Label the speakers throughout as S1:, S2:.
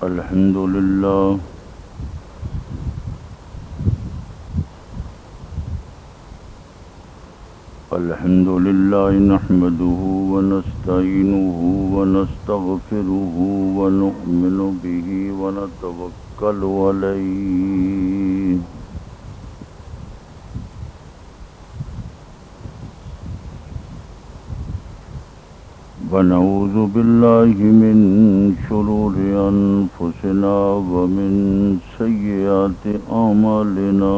S1: الحمد لله نحمده ونستعينه ونستغفره ونؤمن به ونتوكل عليه ونعوذ بالله من شرور أنفسنا ومن سيئات أعمالنا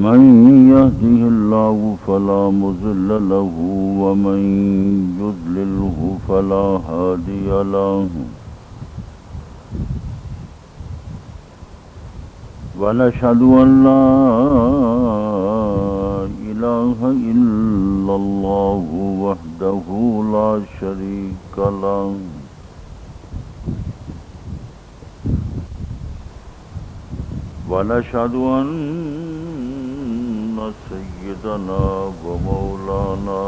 S1: من يهده الله فلا مضل له ومن يضلله فلا هادي له ونشهد أن لا إله إلا الله وحده لا شريك له ونشهد أن سيدنا ومولانا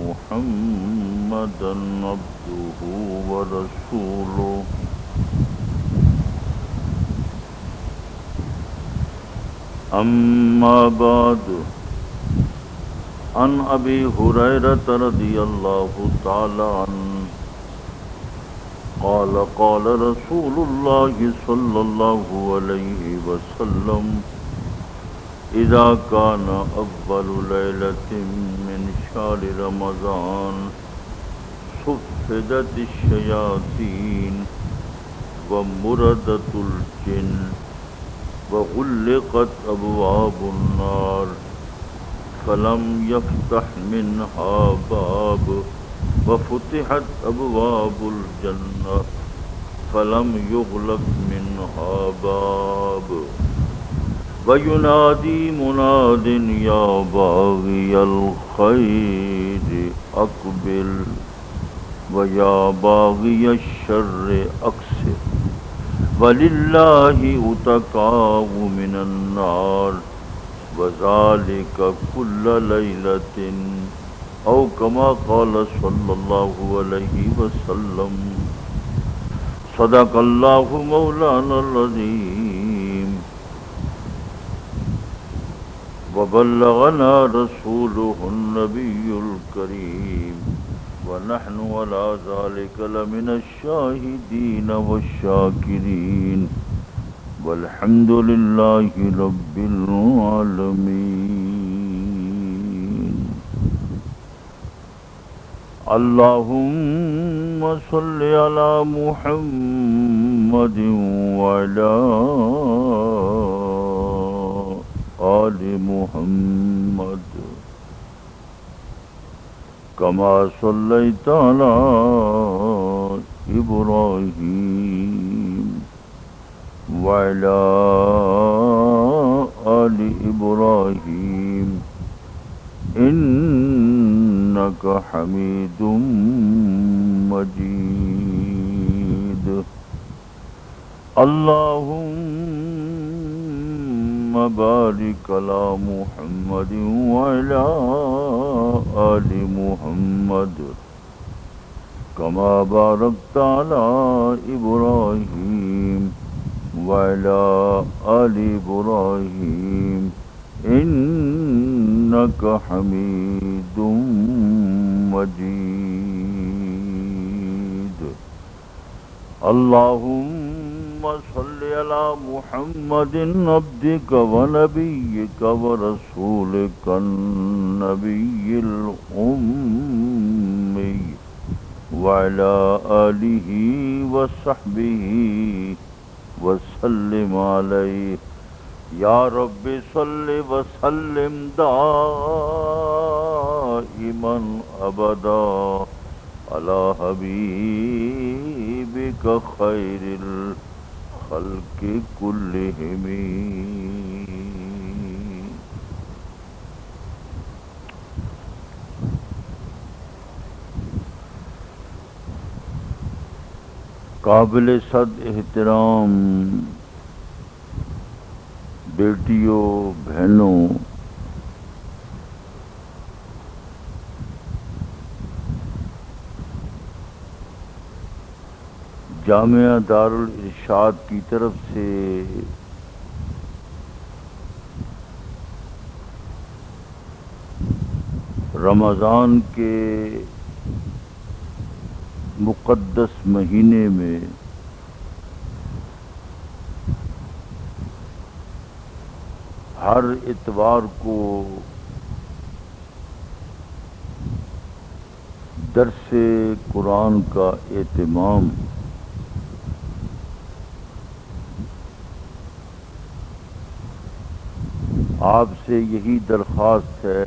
S1: محمدا عبده ورسوله أما بعد عن أبي هريرة رضي الله تعالى عنه قال قال رسول الله صلى الله عليه وسلم إذا كان أول ليلة من شهر رمضان صفدت الشياطين ومردت الجن وغلقت أبواب النار فلم يفتح منها باب وفتحت أبواب الجنة فلم يغلق منها باب وينادي مناد يا باغي الخير أقبل ويا باغي الشر أقصر ولله أتقاء من النار وذلك كل ليلة أو كما قال صلى الله عليه وسلم صدق الله مولانا العظيم وبلغنا رسوله النبي الكريم ونحن على ذلك لمن الشاهدين والشاكرين والحمد لله رب العالمين اللهم صل على محمد وعلى آل محمد كما صليت على إبراهيم وعلى آل إبراهيم إنك حميد مجيد اللهم بارك على محمد وعلى آل محمد كما باركت على إبراهيم وعلى آل إبراهيم إنك حميد مجيد اللهم صل على محمد عبدك ونبيك ورسولك النبي الأمي وعلى آله وصحبه وسلم عليه یا رب صل وسلم دائما ابدا علی حبیبک خیر الخلق کلہم. قابل صد احترام بیٹیوں، بہنوں، جامعہ دارالارشاد کی طرف سے رمضان کے مقدس مہینے میں ہر اتوار کو درس قرآن کا اہتمام آپ سے یہی درخواست ہے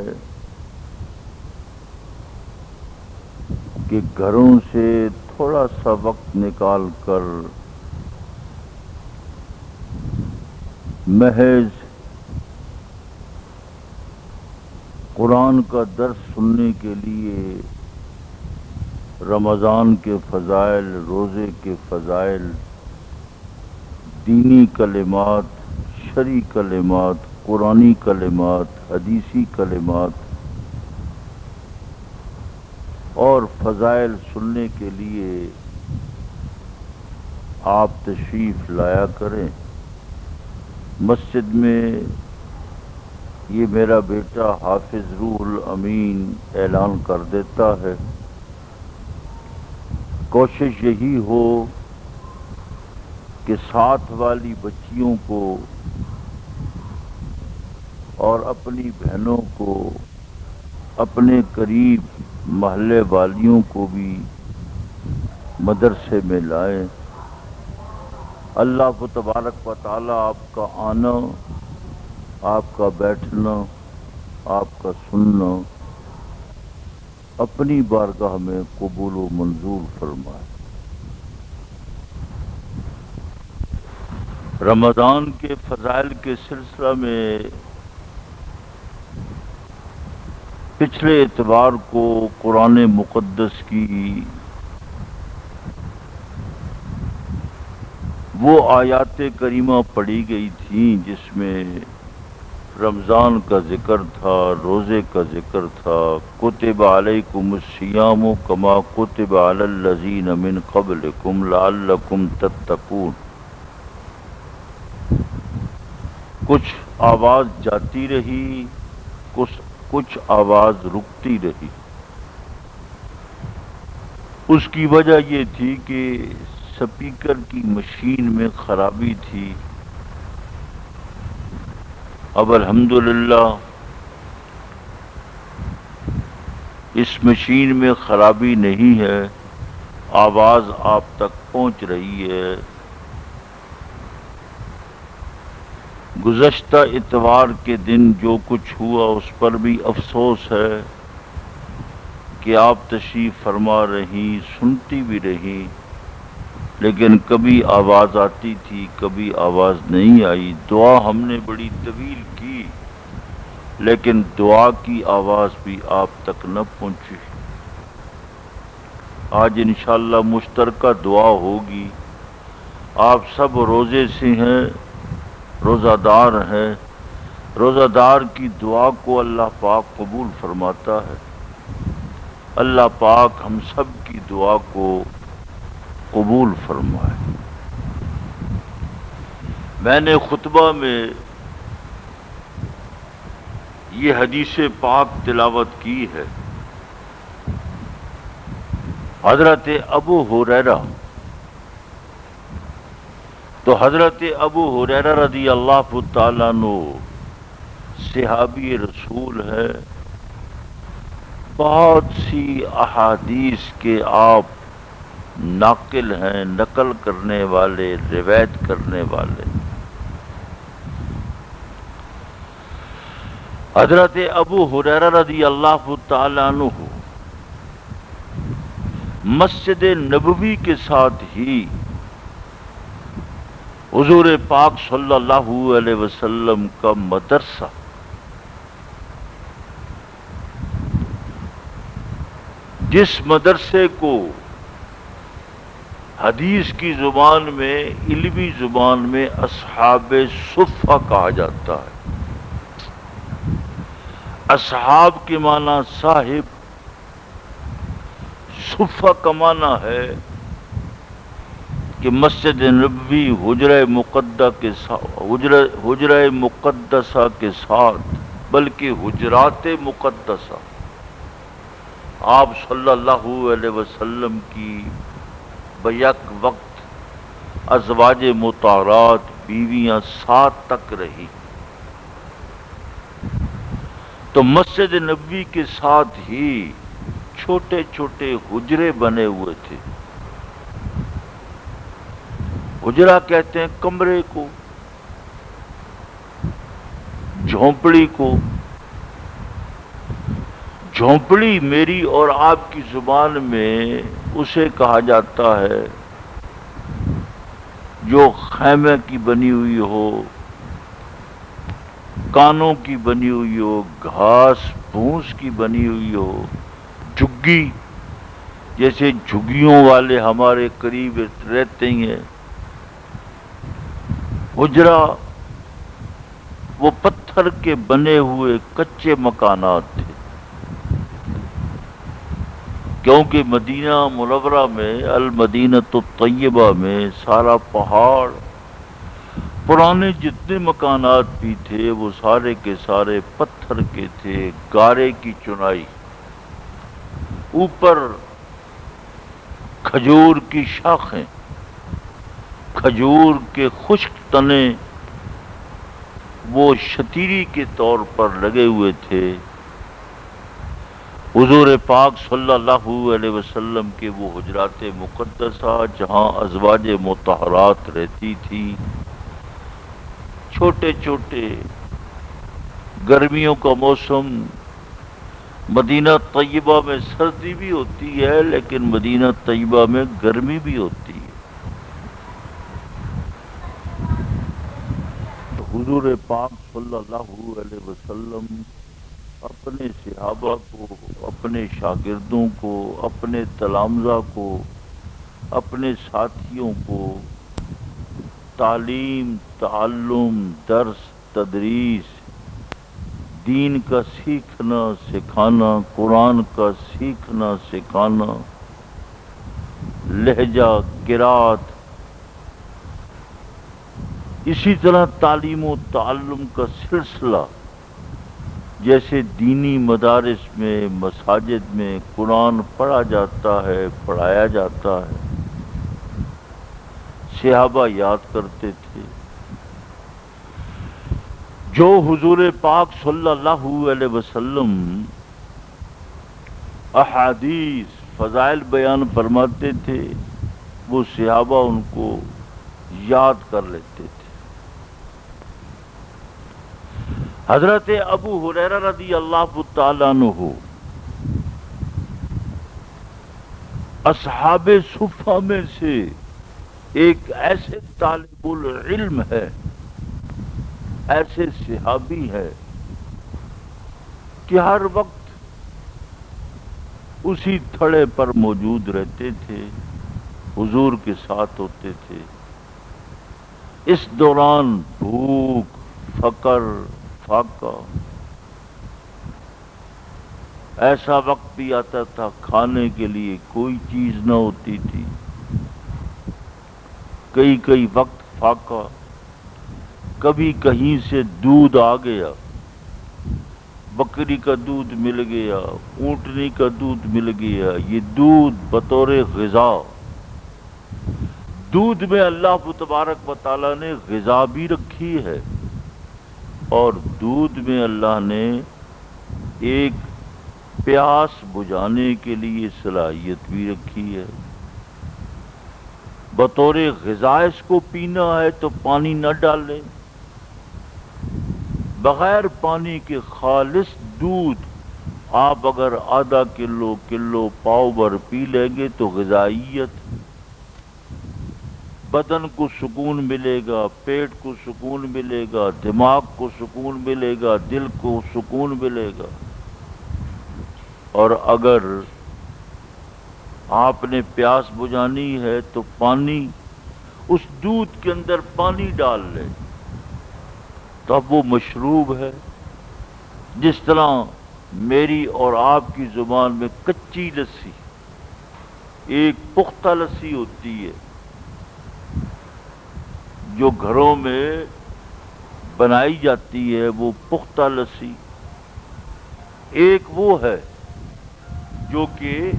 S1: کہ گھروں سے تھوڑا سا وقت نکال کر محض قرآن کا درس سننے کے لیے رمضان کے فضائل، روزے کے فضائل، دینی کلمات، شرعی کلمات، قرآنی کلمات، حدیثی کلمات اور فضائل سننے کے لیے آپ تشریف لایا کریں۔ مسجد میں یہ میرا بیٹا حافظ روح الامین اعلان کر دیتا ہے۔ کوشش یہی ہو کہ ساتھ والی بچیوں کو اور اپنی بہنوں کو، اپنے قریب محلے والیوں کو بھی مدرسے میں لائیں۔ اللہ کو تبارک و تعالی آپ کا آنا، آپ کا بیٹھنا، آپ کا سننا اپنی بارگاہ میں قبول و منظور فرمائے۔ رمضان کے فضائل کے سلسلہ میں پچھلے اتوار کو قرآن مقدس کی وہ آیات کریمہ پڑھی گئی تھیں جس میں رمضان کا ذکر تھا، روزے کا ذکر تھا۔ کتب علیکم الصیام کما کتب علی الذین من قبلکم لعلکم تتقون۔ کچھ آواز جاتی رہی، کچھ آواز رکتی رہی۔ اس کی وجہ یہ تھی کہ سپیکر کی مشین میں خرابی تھی۔ اب الحمدللہ اس مشین میں خرابی نہیں ہے، آواز آپ تک پہنچ رہی ہے۔ گزشتہ اتوار کے دن جو کچھ ہوا اس پر بھی افسوس ہے کہ آپ تشریف فرما رہی، سنتی بھی رہی، لیکن کبھی آواز آتی تھی، کبھی آواز نہیں آئی۔ دعا ہم نے بڑی طویل کی، لیکن دعا کی آواز بھی آپ تک نہ پہنچی۔ آج انشاءاللہ مشترکہ دعا ہوگی۔ آپ سب روزے سے ہیں، روزہ دار ہیں، روزہ دار کی دعا کو اللہ پاک قبول فرماتا ہے۔ اللہ پاک ہم سب کی دعا کو قبول فرمائے۔ میں نے خطبہ میں یہ حدیث پاک تلاوت کی ہے۔ حضرت ابو ہریرہ، تو حضرت ابو ہریرہ رضی اللہ تعالیٰ عنہ صحابی رسول ہے۔ بہت سی احادیث کے آپ ناقل ہیں، نقل کرنے والے، روایت کرنے والے۔ حضرت ابو ہریرہ رضی اللہ تعالیٰ عنہ مسجد نبوی کے ساتھ ہی حضور پاک صلی اللہ علیہ وسلم کا مدرسہ، جس مدرسے کو حدیث کی زبان میں، علمی زبان میں اصحاب صفہ کہا جاتا ہے۔ اصحاب کے معنی صاحب، صفہ کا معنی ہے کہ مسجد نبوی حجرہ مقدسہ کے ساتھ بلکہ حجرات مقدسہ آپ صلی اللہ علیہ وسلم کی بیک وقت ازواج مطہرات بیویاں 7 تک رہی، تو مسجد نبوی کے ساتھ ہی چھوٹے چھوٹے حجرے بنے ہوئے تھے۔ حجرہ کہتے ہیں کمرے کو، جھونپڑی کو۔ جھونپڑی میری اور آپ کی زبان میں اسے کہا جاتا ہے جو خیمے کی بنی ہوئی ہو، کانوں کی بنی ہوئی ہو، گھاس پھوس کی بنی ہوئی ہو، جھگی جیسے جھگیوں والے ہمارے قریب رہتے ہیں۔ حجرہ وہ پتھر کے بنے ہوئے کچے مکانات تھے، کیونکہ مدینہ منورہ میں المدینۃ الطیبہ میں سارا پہاڑ، پرانے جتنے مکانات بھی تھے وہ سارے کے سارے پتھر کے تھے، گارے کی چنائی، اوپر کھجور کی شاخیں، کھجور کے خشک تنے وہ شتیری کے طور پر لگے ہوئے تھے۔ حضور پاک صلی اللہ علیہ وسلم کے وہ حجرات مقدسہ جہاں ازواج مطہرات رہتی تھی، چھوٹے چھوٹے، گرمیوں کا موسم، مدینہ طیبہ میں سردی بھی ہوتی ہے لیکن مدینہ طیبہ میں گرمی بھی ہوتی ہے۔ تو حضور پاک صلی اللہ علیہ وسلم اپنے صحابہ کو، اپنے شاگردوں کو، اپنے تلامذہ کو، اپنے ساتھیوں کو تعلیم، تعلم، درس، تدریس، دین کا سیکھنا سکھانا، قرآن کا سیکھنا سکھانا، لہجہ، قرات، اسی طرح تعلیم و تعلم کا سلسلہ، جیسے دینی مدارس میں، مساجد میں قرآن پڑھا جاتا ہے، پڑھایا جاتا ہے، صحابہ یاد کرتے تھے۔ جو حضور پاک صلی اللہ علیہ وسلم احادیث، فضائل بیان فرماتے تھے وہ صحابہ ان کو یاد کر لیتے تھے۔ حضرت ابو ہریرہ رضی اللہ تعالیٰ عنہ اصحاب صفہ میں سے ایک ایسے طالب العلم ہے، ایسے صحابی ہے کہ ہر وقت اسی تھڑے پر موجود رہتے تھے، حضور کے ساتھ ہوتے تھے۔ اس دوران بھوک، فقر، فاقہ، ایسا وقت بھی آتا تھا کھانے کے لیے کوئی چیز نہ ہوتی تھی، کئی وقت فاقہ، کبھی کہیں سے دودھ آ گیا، بکری کا دودھ مل گیا، اونٹنی کا دودھ مل گیا، یہ دودھ بطور غذا، دودھ میں اللہ تبارک و تعالیٰ نے غذا بھی رکھی ہے، اور دودھ میں اللہ نے ایک پیاس بجھانے کے لیے صلاحیت بھی رکھی ہے۔ بطور غذا اس کو پینا ہے تو پانی نہ ڈالیں، بغیر پانی کے خالص دودھ آپ اگر آدھا کلو پاؤ بھر پی لیں گے تو غذائیت، بدن کو سکون ملے گا، پیٹ کو سکون ملے گا، دماغ کو سکون ملے گا، دل کو سکون ملے گا۔ اور اگر آپ نے پیاس بجھانی ہے تو پانی، اس دودھ کے اندر پانی ڈال لیں تو اب وہ مشروب ہے۔ جس طرح میری اور آپ کی زبان میں کچی لسی، ایک پختہ لسی ہوتی ہے، جو گھروں میں بنائی جاتی ہے وہ پختہ لسی، ایک وہ ہے جو کہ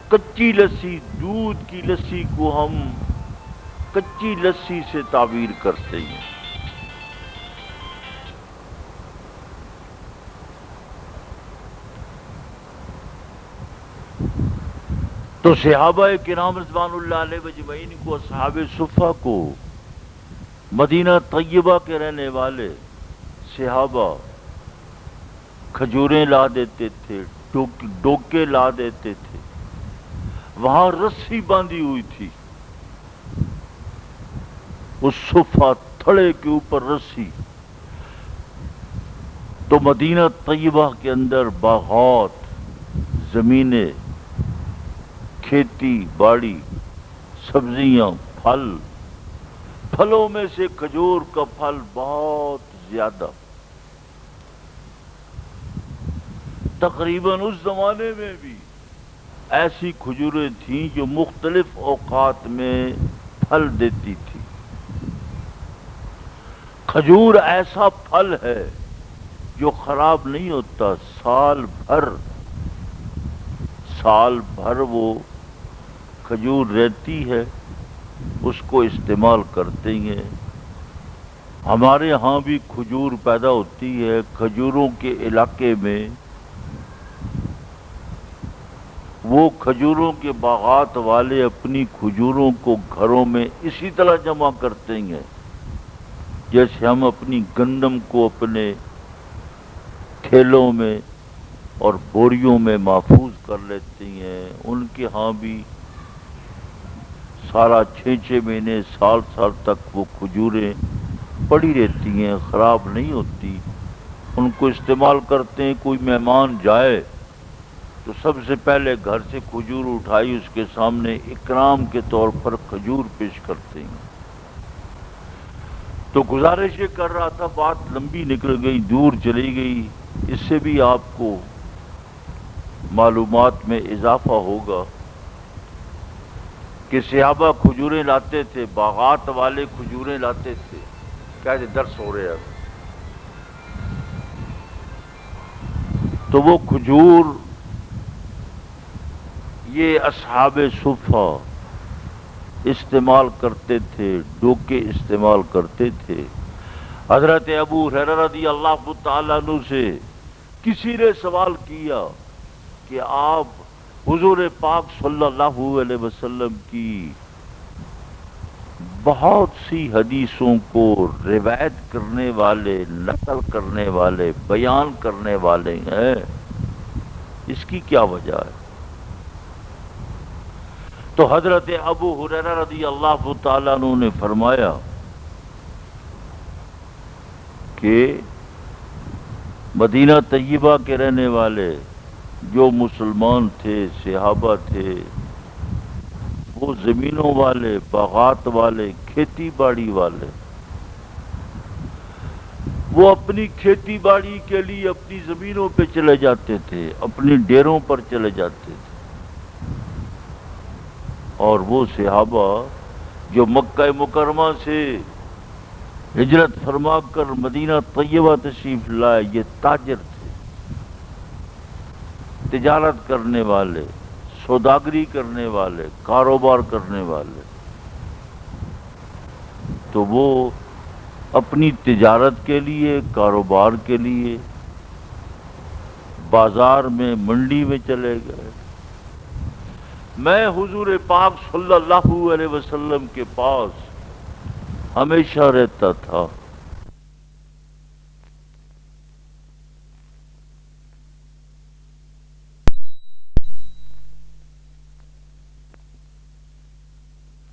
S1: کچی لسی، دودھ کی لسی کو ہم کچی لسی سے تعبیر کرتے ہیں۔ تو صحابہ کرام رضوان اللہ علیہ مجمعین کو، اصحاب صفہ کو، مدینہ طیبہ کے رہنے والے صحابہ کھجوریں لا دیتے تھے، ڈوکے لا دیتے تھے، وہاں رسی باندھی ہوئی تھی، اس صفہ تھڑے کے اوپر رسی۔ تو مدینہ طیبہ کے اندر باغات، زمینیں، کھیتی باڑی، سبزیاں، پھل، پھلوں میں سے کھجور کا پھل بہت زیادہ۔ تقریباً اس زمانے میں بھی ایسی کھجوریں تھیں جو مختلف اوقات میں پھل دیتی تھی۔ کھجور ایسا پھل ہے جو خراب نہیں ہوتا، سال بھر وہ کھجور رہتی ہے، اس کو استعمال کرتے ہیں۔ ہمارے ہاں بھی کھجور پیدا ہوتی ہے، کھجوروں کے علاقے میں وہ کھجوروں کے باغات والے اپنی کھجوروں کو گھروں میں اسی طرح جمع کرتے ہیں جیسے ہم اپنی گندم کو اپنے تھیلوں میں اور بوریوں میں محفوظ کر لیتے ہیں۔ ان کے ہاں بھی سارا 6 مہینے، سال تک وہ کھجوریں پڑی رہتی ہیں، خراب نہیں ہوتی، ان کو استعمال کرتے ہیں۔ کوئی مہمان جائے تو سب سے پہلے گھر سے کھجور اٹھائی اس کے سامنے اکرام کے طور پر کھجور پیش کرتے ہیں۔ تو گزارش یہ کر رہا تھا، بات لمبی نکل گئی، دور چلی گئی، اس سے بھی آپ کو معلومات میں اضافہ ہوگا کہ صحابہ کھجوریں لاتے تھے، باغات والے کھجوریں لاتے تھے۔ کہتے درس ہو رہے ہیں تو وہ کھجور یہ اصحاب صفہ استعمال کرتے تھے، ڈوکے استعمال کرتے تھے۔ حضرت ابو ہریرہ رضی اللہ تعالیٰ عنہ سے کسی نے سوال کیا کہ آپ حضور پاک صلی اللہ علیہ وسلم کی بہت سی حدیثوں کو روایت کرنے والے، نقل کرنے والے، بیان کرنے والے ہیں، اس کی کیا وجہ ہے؟ تو حضرت ابو ہریرہ رضی اللہ تعالیٰ عنہ نے فرمایا کہ مدینہ طیبہ کے رہنے والے جو مسلمان تھے، صحابہ تھے، وہ زمینوں والے، باغات والے، کھیتی باڑی والے، وہ اپنی کھیتی باڑی کے لیے اپنی زمینوں پہ چلے جاتے تھے، اپنی ڈیروں پر چلے جاتے تھے۔ اور وہ صحابہ جو مکہ مکرمہ سے ہجرت فرما کر مدینہ طیبہ تشریف لائے، یہ تاجر تھے، تجارت کرنے والے، سوداگری کرنے والے، کاروبار کرنے والے۔ تو وہ اپنی تجارت کے لیے، کاروبار کے لیے بازار میں، منڈی میں چلے گئے۔ میں حضور پاک صلی اللہ علیہ وسلم کے پاس ہمیشہ رہتا تھا۔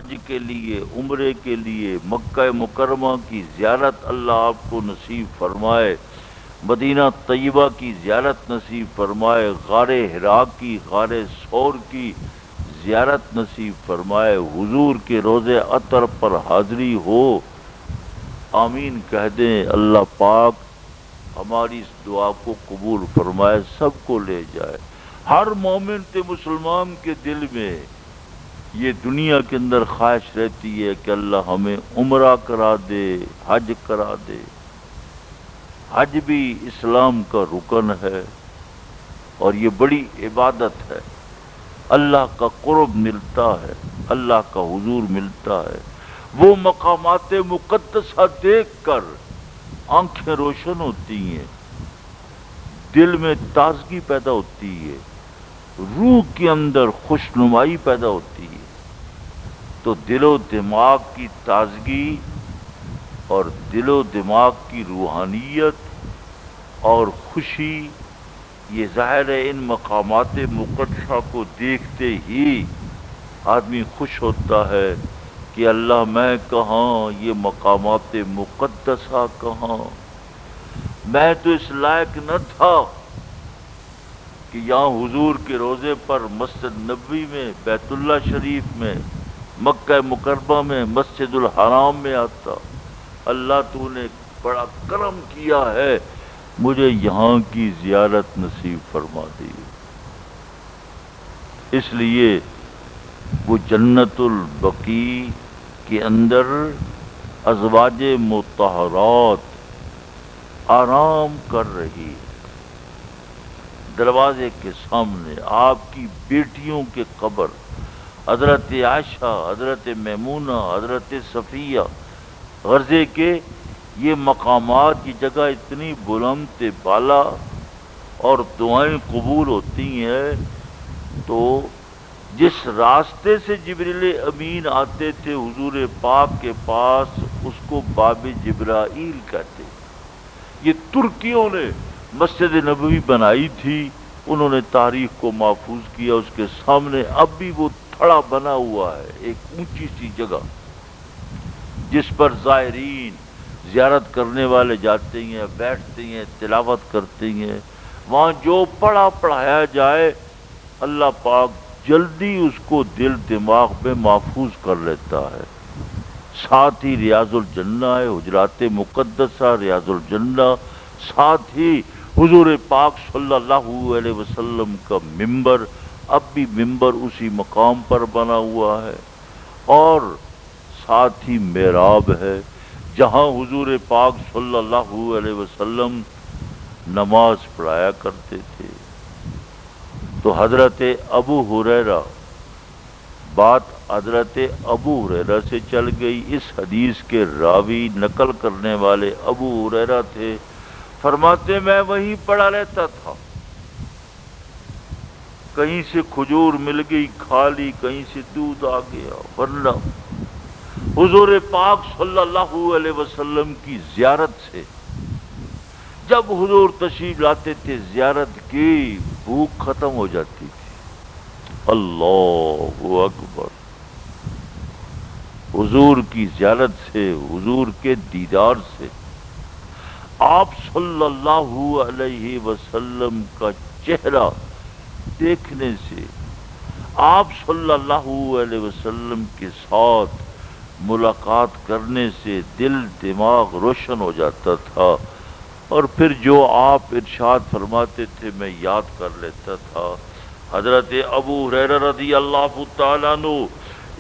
S1: حج کے لیے، عمرے کے لیے، مکہ مکرمہ کی زیارت اللہ آپ کو نصیب فرمائے، مدینہ طیبہ کی زیارت نصیب فرمائے، غار حرا کی، غار ثور کی زیارت نصیب فرمائے، حضور کے روضے اطہر پر حاضری ہو، آمین کہہ دیں۔ اللہ پاک ہماری اس دعا کو قبول فرمائے، سب کو لے جائے۔ ہر مومن تے مسلمان کے دل میں یہ دنیا کے اندر خواہش رہتی ہے کہ اللہ ہمیں عمرہ کرا دے، حج کرا دے۔ حج بھی اسلام کا رکن ہے اور یہ بڑی عبادت ہے، اللہ کا قرب ملتا ہے، اللہ کا حضور ملتا ہے۔ وہ مقامات مقدسہ دیکھ کر آنکھیں روشن ہوتی ہیں، دل میں تازگی پیدا ہوتی ہے، روح کے اندر خوشنمائی پیدا ہوتی ہے۔ تو دل و دماغ کی تازگی اور دل و دماغ کی روحانیت اور خوشی، یہ ظاہر ہے ان مقامات مقدسہ کو دیکھتے ہی آدمی خوش ہوتا ہے کہ اللہ میں کہاں، یہ مقامات مقدسہ کہاں۔ میں تو اس لائق نہ تھا کہ یہاں حضور کے روضے پر، مسجد نبوی میں، بیت اللہ شریف میں، مکہ مکرمہ میں، مسجد الحرام میں آتا۔ اللہ تو نے بڑا کرم کیا ہے، مجھے یہاں کی زیارت نصیب فرما دی۔ اس لیے وہ جنت البقیع کے اندر ازواج مطہرات آرام کر رہی، دروازے کے سامنے آپ کی بیٹیوں کے قبر، حضرت عائشہ، حضرت میمونہ، حضرت صفیہ، غرضے کے یہ مقامات، یہ جگہ اتنی بلند بالا اور دعائیں قبول ہوتی ہیں۔ تو جس راستے سے جبریل امین آتے تھے حضور پاک کے پاس، اس کو باب جبرائیل کہتے۔ یہ ترکیوں نے مسجد نبوی بنائی تھی، انہوں نے تاریخ کو محفوظ کیا۔ اس کے سامنے اب بھی وہ تھڑا بنا ہوا ہے، ایک اونچی سی جگہ جس پر زائرین، زیارت کرنے والے جاتے ہیں، بیٹھتے ہیں، تلاوت کرتے ہیں۔ وہاں جو پڑھایا جائے اللہ پاک جلدی اس کو دل دماغ میں محفوظ کر لیتا ہے۔ ساتھ ہی ریاض الجنہ ہے، حجرات مقدسہ، ریاض الجنہ، ساتھ ہی حضور پاک صلی اللہ علیہ وسلم کا ممبر، اب بھی ممبر اسی مقام پر بنا ہوا ہے، اور ساتھ ہی محراب ہے جہاں حضور پاک صلی اللہ علیہ وسلم نماز پڑھایا کرتے تھے۔ تو حضرت ابو ہریرہ، بات حضرت ابو ہریرہ سے چل گئی۔ اس حدیث کے راوی، نقل کرنے والے ابو ہریرہ تھے، فرماتے میں وہیں پڑا رہتا تھا، کہیں سے کھجور مل گئی کھا لی، کہیں سے دودھ آ گیا، ورنہ حضور پاک صلی اللہ علیہ وسلم کی زیارت سے، جب حضور تشریف لاتے تھے زیارت کی، بھوک ختم ہو جاتی تھی۔ اللہ اکبر! حضور کی زیارت سے، حضور کے دیدار سے، آپ صلی اللہ علیہ وسلم کا چہرہ دیکھنے سے، آپ صلی اللہ علیہ وسلم کے ساتھ ملاقات کرنے سے دل دماغ روشن ہو جاتا تھا، اور پھر جو آپ ارشاد فرماتے تھے میں یاد کر لیتا تھا۔ حضرت ابو ہریرہ رضی اللہ تعالیٰ عنہ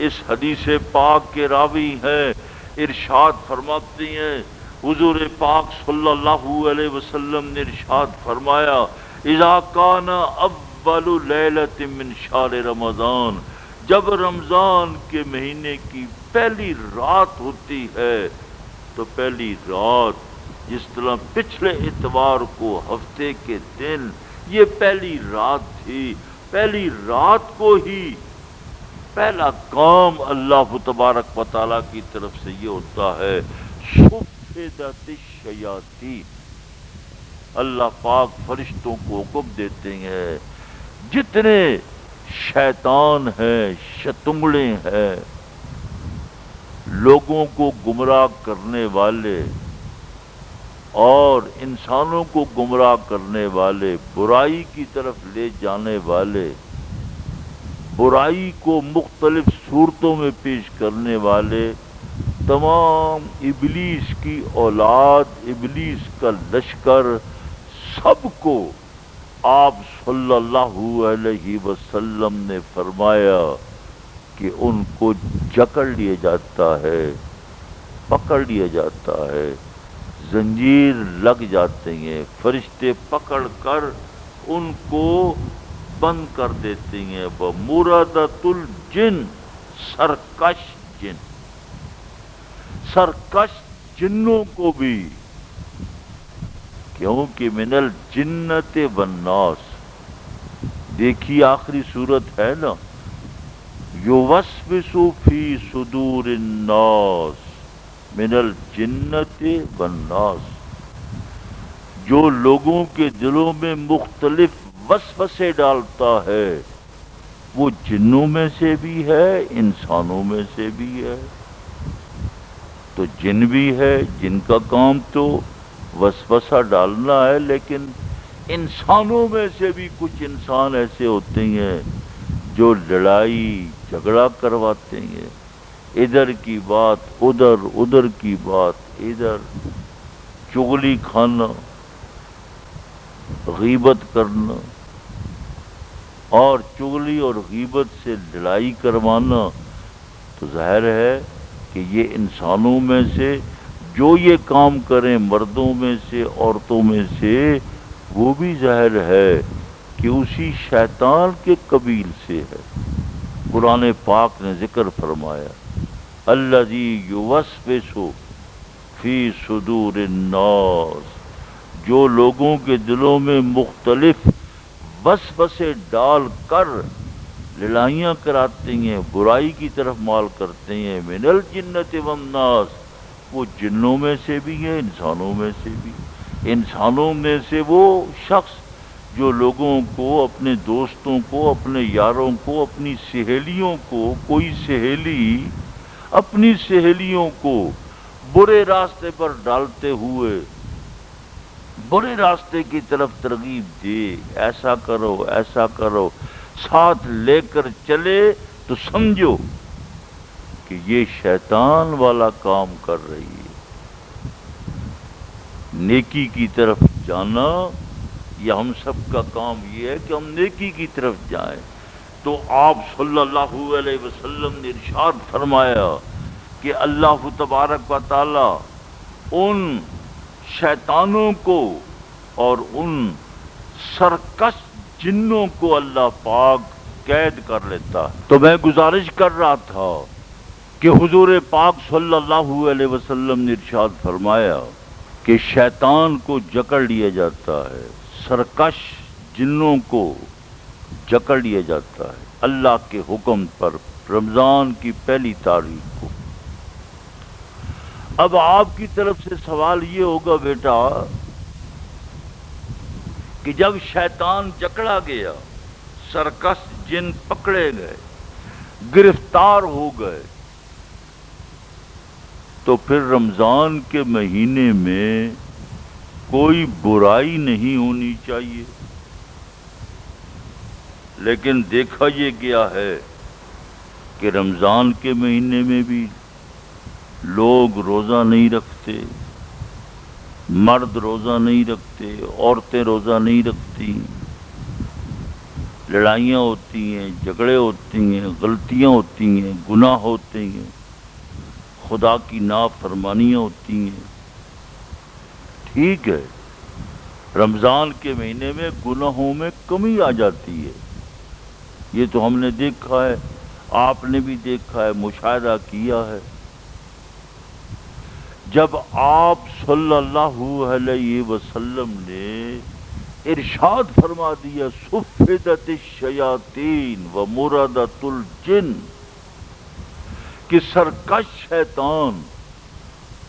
S1: اس حدیث پاک کے راوی ہیں، ارشاد فرماتے ہیں حضور پاک صلی اللہ علیہ وسلم نے ارشاد فرمایا، اذا کان اول لیلۃ من شہر رمضان، جب رمضان کے مہینے کی پہلی رات ہوتی ہے، تو پہلی رات جس طرح پچھلے اتوار کو ہفتے کے دن یہ پہلی رات تھی، پہلی رات کو ہی پہلا کام اللہ تبارک و تعالیٰ کی طرف سے یہ ہوتا ہے، صفدت الشیاطین، اللہ پاک فرشتوں کو حکم دیتے ہیں جتنے شیطان ہیں، شتنگڑے ہیں، لوگوں کو گمراہ کرنے والے اور انسانوں کو گمراہ کرنے والے، برائی کی طرف لے جانے والے، برائی کو مختلف صورتوں میں پیش کرنے والے، تمام ابلیس کی اولاد، ابلیس کا لشکر، سب کو آپ صلی اللہ علیہ وسلم نے فرمایا کہ ان کو جکڑ لیا جاتا ہے، پکڑ لیا جاتا ہے، زنجیر لگ جاتے ہیں، فرشتے پکڑ کر ان کو بند کر دیتے ہیں۔ بمرادۃ الجن، سرکش جن، سرکش جنوں کو بھی، کیونکہ من الجنت والناس، دیکھیے آخری صورت ہے نا، یوسوس فی صدور الناس من الجنت والناس، جو لوگوں کے دلوں میں مختلف وسوسے ڈالتا ہے وہ جنوں میں سے بھی ہے، انسانوں میں سے بھی ہے۔ تو جن بھی ہے، جن کا کام تو وسوسہ ڈالنا ہے، لیکن انسانوں میں سے بھی کچھ انسان ایسے ہوتے ہیں جو لڑائی جھگڑا کرواتے ہیں، ادھر کی بات ادھر، ادھر کی بات ادھر، چغلی کھانا، غیبت کرنا، اور چغلی اور غیبت سے لڑائی کروانا، تو ظاہر ہے کہ یہ انسانوں میں سے جو یہ کام کریں، مردوں میں سے عورتوں میں سے، وہ بھی ظاہر ہے کہ اسی شیطان کے قبیل سے ہے۔ قرآن پاک نے ذکر فرمایا الذی یوسوس فی صدور الناس، جو لوگوں کے دلوں میں مختلف وسوسے ڈال کر لڑائیاں کراتے ہیں، برائی کی طرف مال کرتے ہیں، من الجنت والناس، وہ جنوں میں سے بھی ہیں، انسانوں میں سے بھی۔ انسانوں میں سے وہ شخص جو لوگوں کو، اپنے دوستوں کو، اپنے یاروں کو، اپنی سہیلیوں کو، کوئی سہیلی اپنی سہیلیوں کو برے راستے پر ڈالتے ہوئے برے راستے کی طرف ترغیب دے، ایسا کرو ایسا کرو، ساتھ لے کر چلے، تو سمجھو کہ یہ شیطان والا کام کر رہی ہے۔ نیکی کی طرف جانا، یہ ہم سب کا کام یہ ہے کہ ہم نیکی کی طرف جائیں۔ تو آپ صلی اللہ علیہ وسلم نے ارشاد فرمایا کہ اللہ تبارک و تعالی ان شیطانوں کو اور ان سرکش جنوں کو اللہ پاک قید کر لیتا ہے۔ تو میں گزارش کر رہا تھا کہ حضور پاک صلی اللہ علیہ وسلم نے ارشاد فرمایا کہ شیطان کو جکڑ لیا جاتا ہے، سرکش جنوں کو جکڑ لیا جاتا ہے اللہ کے حکم پر رمضان کی پہلی تاریخ کو۔ اب آپ کی طرف سے سوال یہ ہوگا بیٹا کہ جب شیطان جکڑا گیا، سرکش جن پکڑے گئے، گرفتار ہو گئے، تو پھر رمضان کے مہینے میں کوئی برائی نہیں ہونی چاہیے، لیکن دیکھا یہ گیا ہے کہ رمضان کے مہینے میں بھی لوگ روزہ نہیں رکھتے، مرد روزہ نہیں رکھتے، عورتیں روزہ نہیں رکھتی، لڑائیاں ہوتی ہیں، جھگڑے ہوتی ہیں، غلطیاں ہوتی ہیں، گناہ ہوتے ہیں، خدا کی نافرمانیاں ہوتی ہیں۔ ٹھیک ہے، رمضان کے مہینے میں گناہوں میں کمی آ جاتی ہے، یہ تو ہم نے دیکھا ہے، آپ نے بھی دیکھا ہے، مشاہدہ کیا ہے۔ جب آپ صلی اللہ علیہ وسلم نے ارشاد فرما دیا صفدت الشیاطین و مرادت الجن، کہ سرکش شیطان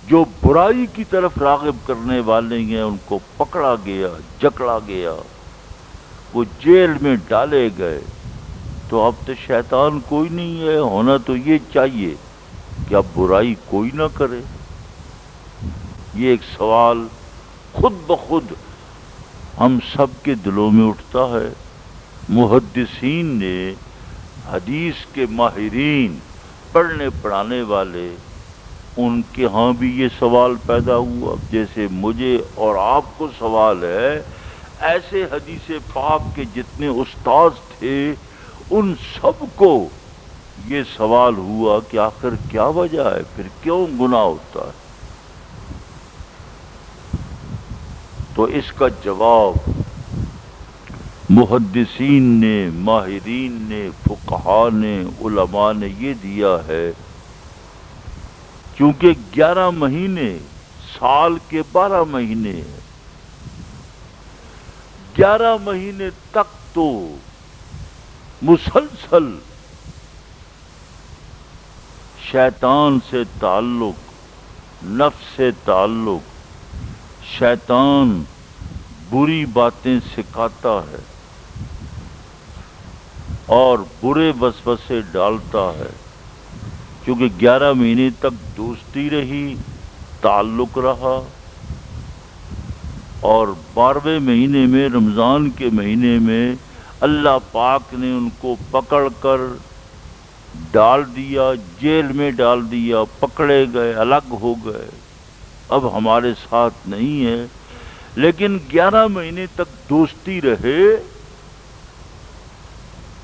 S1: جو برائی کی طرف راغب کرنے والے ہیں ان کو پکڑا گیا، جکڑا گیا، وہ جیل میں ڈالے گئے، تو اب تو شیطان کوئی نہیں ہے، ہونا تو یہ چاہیے کہ اب برائی کوئی نہ کرے۔ یہ ایک سوال خود بخود ہم سب کے دلوں میں اٹھتا ہے۔ محدثین نے، حدیث کے ماہرین، پڑھنے پڑھانے والے، ان کے ہاں بھی یہ سوال پیدا ہوا، جیسے مجھے اور آپ کو سوال ہے، ایسے حدیث پاک کے جتنے استاذ تھے ان سب کو یہ سوال ہوا کہ آخر کیا وجہ ہے، پھر کیوں گناہ ہوتا ہے؟ تو اس کا جواب محدثین نے، ماہرین نے، فقہاء نے، علماء نے یہ دیا ہے کیونکہ 11 مہینے سال کے 12 مہینے ہیں، 11 مہینے تک تو مسلسل شیطان سے تعلق، نفس سے تعلق، شیطان بری باتیں سکھاتا ہے اور برے وسوسے ڈالتا ہے، کیونکہ 11 مہینے تک دوستی رہی، تعلق رہا، اور 12ویں مہینے میں، رمضان کے مہینے میں اللہ پاک نے ان کو پکڑ کر ڈال دیا، جیل میں ڈال دیا، پکڑے گئے، الگ ہو گئے، اب ہمارے ساتھ نہیں ہے، لیکن 11 مہینے تک دوستی رہے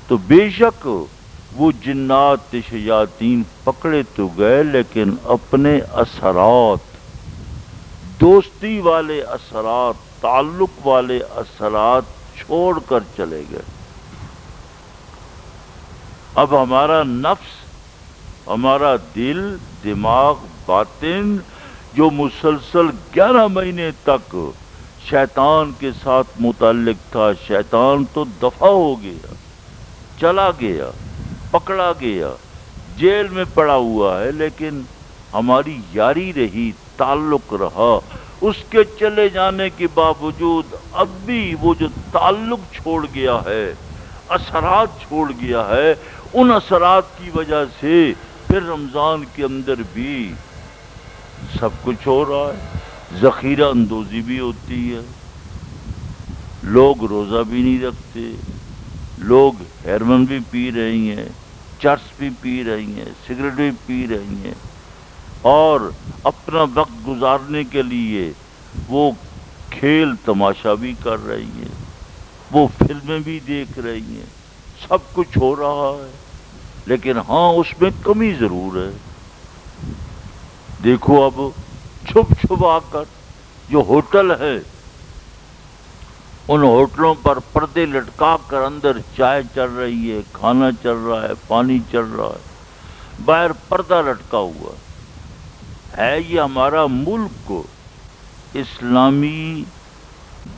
S1: تو بے شک وہ جنات شیاطین پکڑے تو گئے، لیکن اپنے اثرات، دوستی والے اثرات، تعلق والے اثرات چھوڑ کر چلے گئے۔ اب ہمارا نفس، ہمارا دل، دماغ، باطن جو مسلسل 11 مہینے تک شیطان کے ساتھ متعلق تھا، شیطان تو دفع ہو گیا، چلا گیا، پکڑا گیا، جیل میں پڑا ہوا ہے، لیکن ہماری یاری رہی، تعلق رہا۔ اس کے چلے جانے کے باوجود اب بھی وہ جو تعلق چھوڑ گیا ہے، اثرات چھوڑ گیا ہے، ان اثرات کی وجہ سے پھر رمضان کے اندر بھی سب کچھ ہو رہا ہے، ذخیرہ اندوزی بھی ہوتی ہے، لوگ روزہ بھی نہیں رکھتے، لوگ ہیروین بھی پی رہی ہیں، چرس بھی پی رہی ہیں، سگریٹ بھی پی رہی ہیں، اور اپنا وقت گزارنے کے لیے وہ کھیل تماشا بھی کر رہی ہیں، وہ فلمیں بھی دیکھ رہی ہیں، سب کچھ ہو رہا ہے، لیکن ہاں اس میں کمی ضرور ہے۔ دیکھو اب چھپ چھپا کر جو ہوٹل ہے، ان ہوٹلوں پر پردے لٹکا کر اندر چائے چل رہی ہے، کھانا چل رہا ہے، پانی چل رہا ہے، باہر پردہ لٹکا ہوا ہے۔ یہ ہمارا ملک اسلامی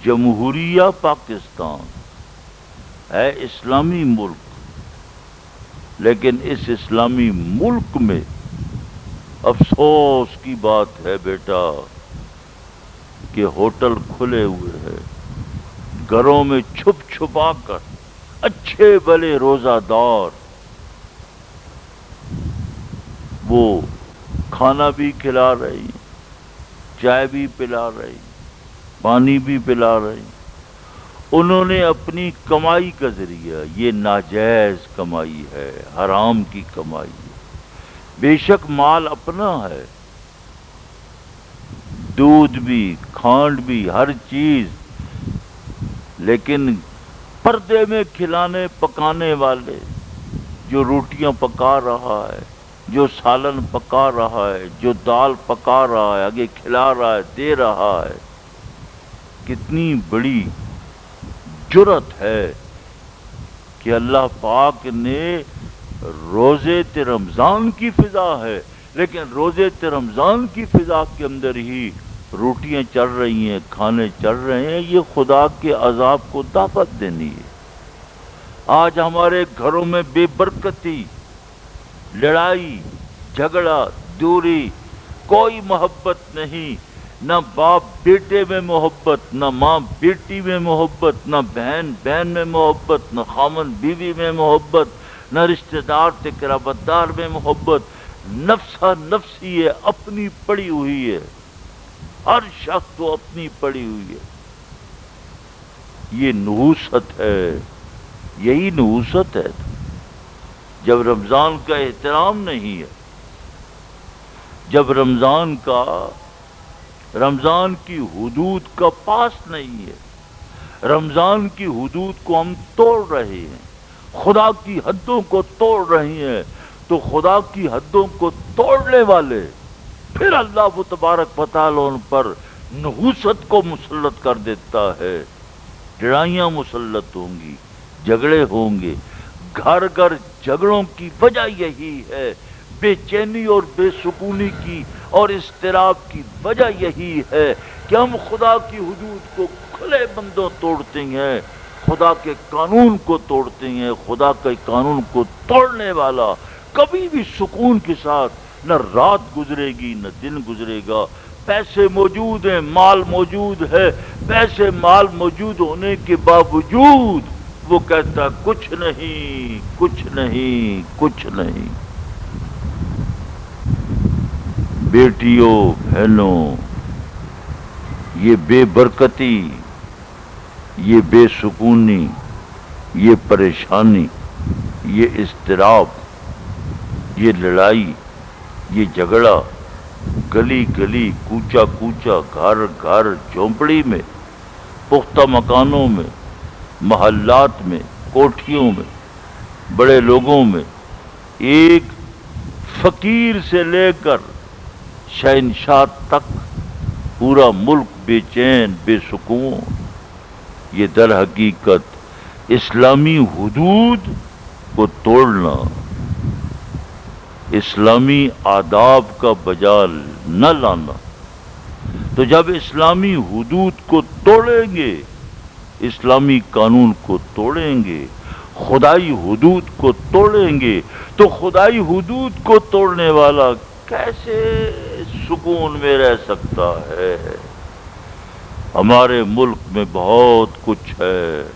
S1: جمہوریہ پاکستان ہے، اسلامی ملک، لیکن اس اسلامی ملک میں افسوس کی بات ہے بیٹا کہ ہوٹل کھلے ہوئے ہیں، گھروں میں چھپ چھپا کر اچھے بھلے روزہ دار وہ کھانا بھی کھلا رہی، چائے بھی پلا رہی، پانی بھی پلا رہی، انہوں نے اپنی کمائی کا ذریعہ، یہ ناجائز کمائی ہے، حرام کی کمائی ہے، بے شک مال اپنا ہے، دودھ بھی، کھانڈ بھی، ہر چیز، لیکن پردے میں کھلانے پکانے والے جو روٹیاں پکا رہا ہے، جو سالن پکا رہا ہے، جو دال پکا رہا ہے، آگے کھلا رہا ہے، دے رہا ہے، کتنی بڑی جرت ہے کہ اللہ پاک نے روزے رمضان کی فضا ہے، لیکن روزے رمضان کی فضا کے اندر ہی روٹیاں چل رہی ہیں، کھانے چل رہے ہیں، یہ خدا کے عذاب کو دعوت دینی ہے۔ آج ہمارے گھروں میں بے برکتی، لڑائی، جھگڑا، دوری، کوئی محبت نہیں، نہ باپ بیٹے میں محبت، نہ ماں بیٹی میں محبت، نہ بہن بہن میں محبت، نہ خامن بیوی میں محبت، نہ رشتہ دار سے قرابت دار میں محبت، نفسا نفسی ہے، اپنی پڑی ہوئی ہے، ہر شخص تو اپنی پڑی ہوئی ہے۔ یہ نحوست ہے، یہی نحوست ہے جب رمضان کا احترام نہیں ہے، جب رمضان کی حدود کا پاس نہیں ہے، رمضان کی حدود کو ہم توڑ رہے ہیں، خدا کی حدوں کو توڑ رہے ہیں، تو خدا کی حدوں کو توڑنے والے، پھر اللہ تبارک و تعالیٰ ان پر نحوست کو مسلط کر دیتا ہے، لڑائیاں مسلط ہوں گی، جھگڑے ہوں گے۔ گھر گھر جھگڑوں کی وجہ یہی ہے، بے چینی اور بے سکونی کی اور اضطراب کی وجہ یہی ہے کہ ہم خدا کی حدود کو کھلے بندوں توڑتے ہیں، خدا کے قانون کو توڑتے ہیں۔ خدا کے قانون کو توڑنے والا کبھی بھی سکون کے ساتھ نہ رات گزرے گی نہ دن گزرے گا۔ پیسے موجود ہیں، مال موجود ہے، پیسے مال موجود ہونے کے باوجود وہ کہتا کچھ نہیں، کچھ نہیں، کچھ نہیں۔ بیٹیوں، بہنوں، یہ بے برکتی، یہ بے سکونی، یہ پریشانی، یہ اضطراب، یہ لڑائی، یہ جھگڑا، گلی گلی، کوچا کوچا، گھر گھر، جھونپڑی میں، پختہ مکانوں میں، محلات میں، کوٹھیوں میں، بڑے لوگوں میں، ایک فقیر سے لے کر شہنشاہ تک پورا ملک بے چین، بے سکون۔ یہ در حقیقت اسلامی حدود کو توڑنا، اسلامی آداب کا بجال نہ لانا۔ تو جب اسلامی حدود کو توڑیں گے، اسلامی قانون کو توڑیں گے، خدائی حدود کو توڑیں گے، تو خدائی حدود کو توڑنے والا کیسے سکون میں رہ سکتا ہے؟ ہمارے ملک میں بہت کچھ ہے،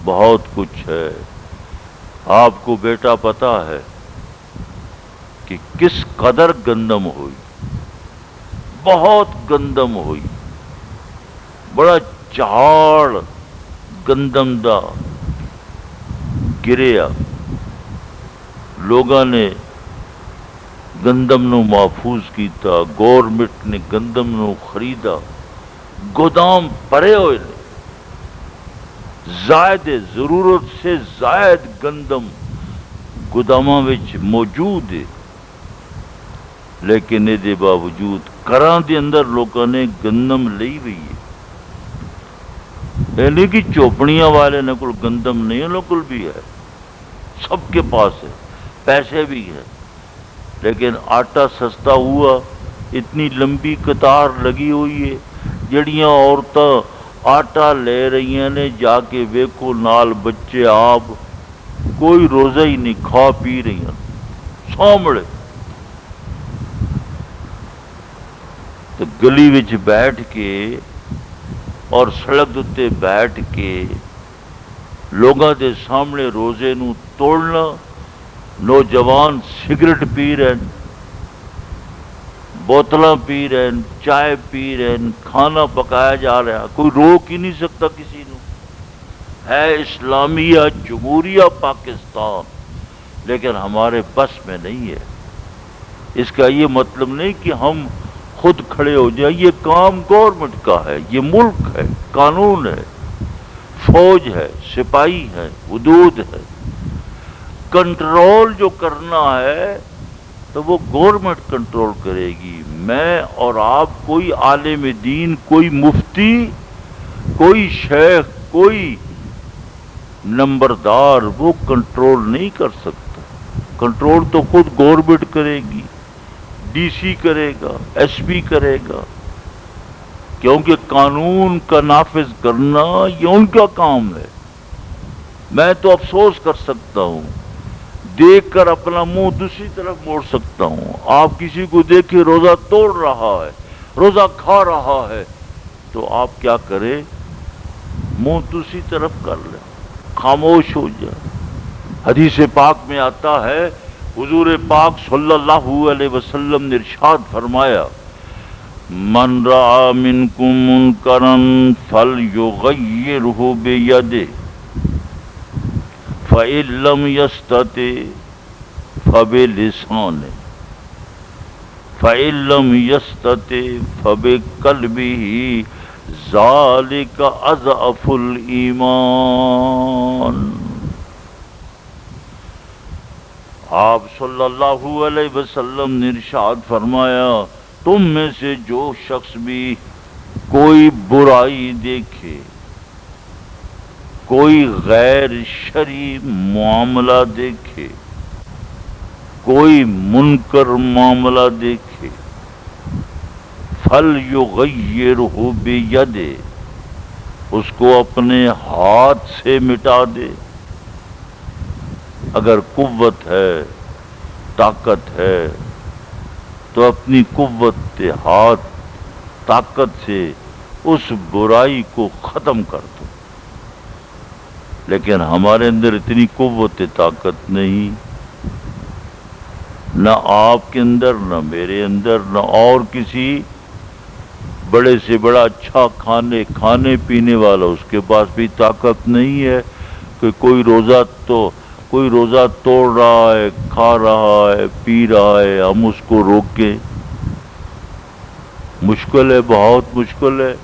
S1: بہت کچھ ہے۔ آپ کو بیٹا پتا ہے کہ کس قدر گندم ہوئی، بہت گندم ہوئی، بڑا چہاڑ گندم دا گریا۔ لوگاں نے گندم نو محفوظ کیتا، گورنمنٹ نے گندم نو خریدا، گودام بھرے ہوئے نے، زائد ضرورت سے زائد گندم گوداماں وچ موجود ہے، لیکن یہ باوجود گھراں دے اندر لوگاں نے گندم لئی ہوئی ہے۔ یعنی کہ چوپڑیاں والے نے کول گندم نہیں، انہوں کول بھی ہے، سب کے پاس ہے، پیسے بھی ہے، لیکن آٹا سستا ہوا، اتنی لمبی قطار لگی ہوئی ہے۔ جڑیاں عورتاں آٹا لے رہی ہیں نے، جا کے ویکھو نال بچے آپ، کوئی روزہ ہی نہیں، کھا پی رہی ہیں سامنے۔ تو گلی وچ بیٹھ کے اور سڑک تے بیٹھ کے لوگاں دے سامنے روزے نو توڑنا۔ نوجوان سگریٹ پی رہے ہیں، بوتلاں پی رہے ہیں، چائے پی رہے ہیں، کھانا پکایا جا رہا، کوئی روک ہی نہیں سکتا کسی نو۔ ہے اسلامیہ جمہوریہ پاکستان، لیکن ہمارے بس میں نہیں ہے۔ اس کا یہ مطلب نہیں کہ ہم خود کھڑے ہو جائیں، یہ کام گورنمنٹ کا ہے، یہ ملک ہے، قانون ہے، فوج ہے، سپاہی ہے، حدود ہے۔ کنٹرول جو کرنا ہے تو وہ گورنمنٹ کنٹرول کرے گی۔ میں اور آپ، کوئی عالم دین، کوئی مفتی، کوئی شیخ، کوئی نمبردار وہ کنٹرول نہیں کر سکتا۔ کنٹرول تو خود گورنمنٹ کرے گی، ڈی سی کرے گا، ایس پی کرے گا، کیونکہ قانون کا نافذ کرنا یہ ان کا کام ہے۔ میں تو افسوس کر سکتا ہوں، دیکھ کر اپنا منہ دوسری طرف موڑ سکتا ہوں۔ آپ کسی کو دیکھیں روزہ توڑ رہا ہے، روزہ کھا رہا ہے، تو آپ کیا کریں؟ منہ دوسری طرف کر لیں، خاموش ہو جائے۔ حدیث پاک میں آتا ہے، حضور پاک صلی اللہ علیہ وسلم نے ارشاد فرمایا، من رأى منکم منکرا فلیغیرہ بیدہ فإن لم یستطع فبلسانہ فإن لم یستطع فبقلبہ ذالک اضعف الایمان۔ آپ صلی اللہ علیہ وسلم نے ارشاد فرمایا تم میں سے جو شخص بھی کوئی برائی دیکھے، کوئی غیر شرعی معاملہ دیکھے، کوئی منکر معاملہ دیکھے، فَلْيُغَيِّرْهُ بِيَدِهِ، اس کو اپنے ہاتھ سے مٹا دے۔ اگر قوت ہے، طاقت ہے تو اپنی قوت ہاتھ، طاقت سے اس برائی کو ختم کر دو، لیکن ہمارے اندر اتنی قوت طاقت نہیں، نہ آپ کے اندر، نہ میرے اندر، نہ اور کسی بڑے سے بڑا اچھا کھانے پینے والا اس کے پاس بھی طاقت نہیں ہے کہ کوئی روزہ توڑ رہا ہے، کھا رہا ہے، پی رہا ہے، ہم اس کو روکیں۔ مشکل ہے، بہت مشکل ہے۔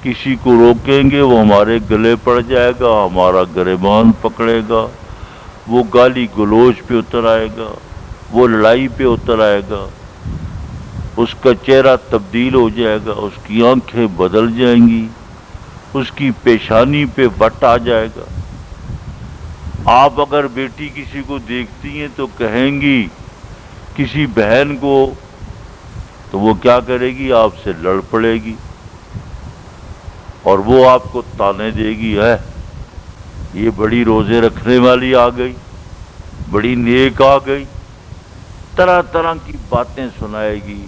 S1: کسی کو روکیں گے وہ ہمارے گلے پڑ جائے گا، ہمارا گریبان پکڑے گا، وہ گالی گلوچ پہ اتر آئے گا، وہ لڑائی پہ اتر آئے گا، اس کا چہرہ تبدیل ہو جائے گا، اس کی آنکھیں بدل جائیں گی، اس کی پیشانی پہ وٹ آ جائے گا۔ آپ اگر بیٹی کسی کو دیکھتی ہیں تو کہیں گی کسی بہن کو، تو وہ کیا کرے گی؟ آپ سے لڑ پڑے گی، اور وہ آپ کو تانے دے گی، ہے یہ بڑی روزے رکھنے والی آ گئی، بڑی نیک آ گئی، طرح طرح کی باتیں سنائے گی۔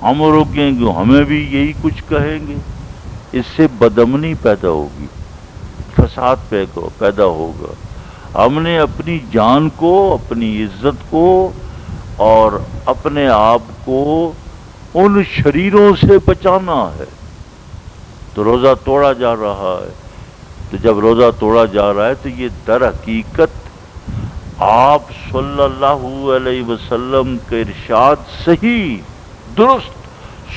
S1: ہم روکیں گے، ہمیں بھی یہی کچھ کہیں گے۔ اس سے بدامنی پیدا ہوگی، فساد پیدا ہوگا۔ ہم نے اپنی جان کو، اپنی عزت کو اور اپنے آپ کو ان شریروں سے بچانا ہے۔ تو روزہ توڑا جا رہا ہے، تو جب روزہ توڑا جا رہا ہے تو یہ در حقیقت آپ صلی اللہ علیہ وسلم کا ارشاد صحیح، درست،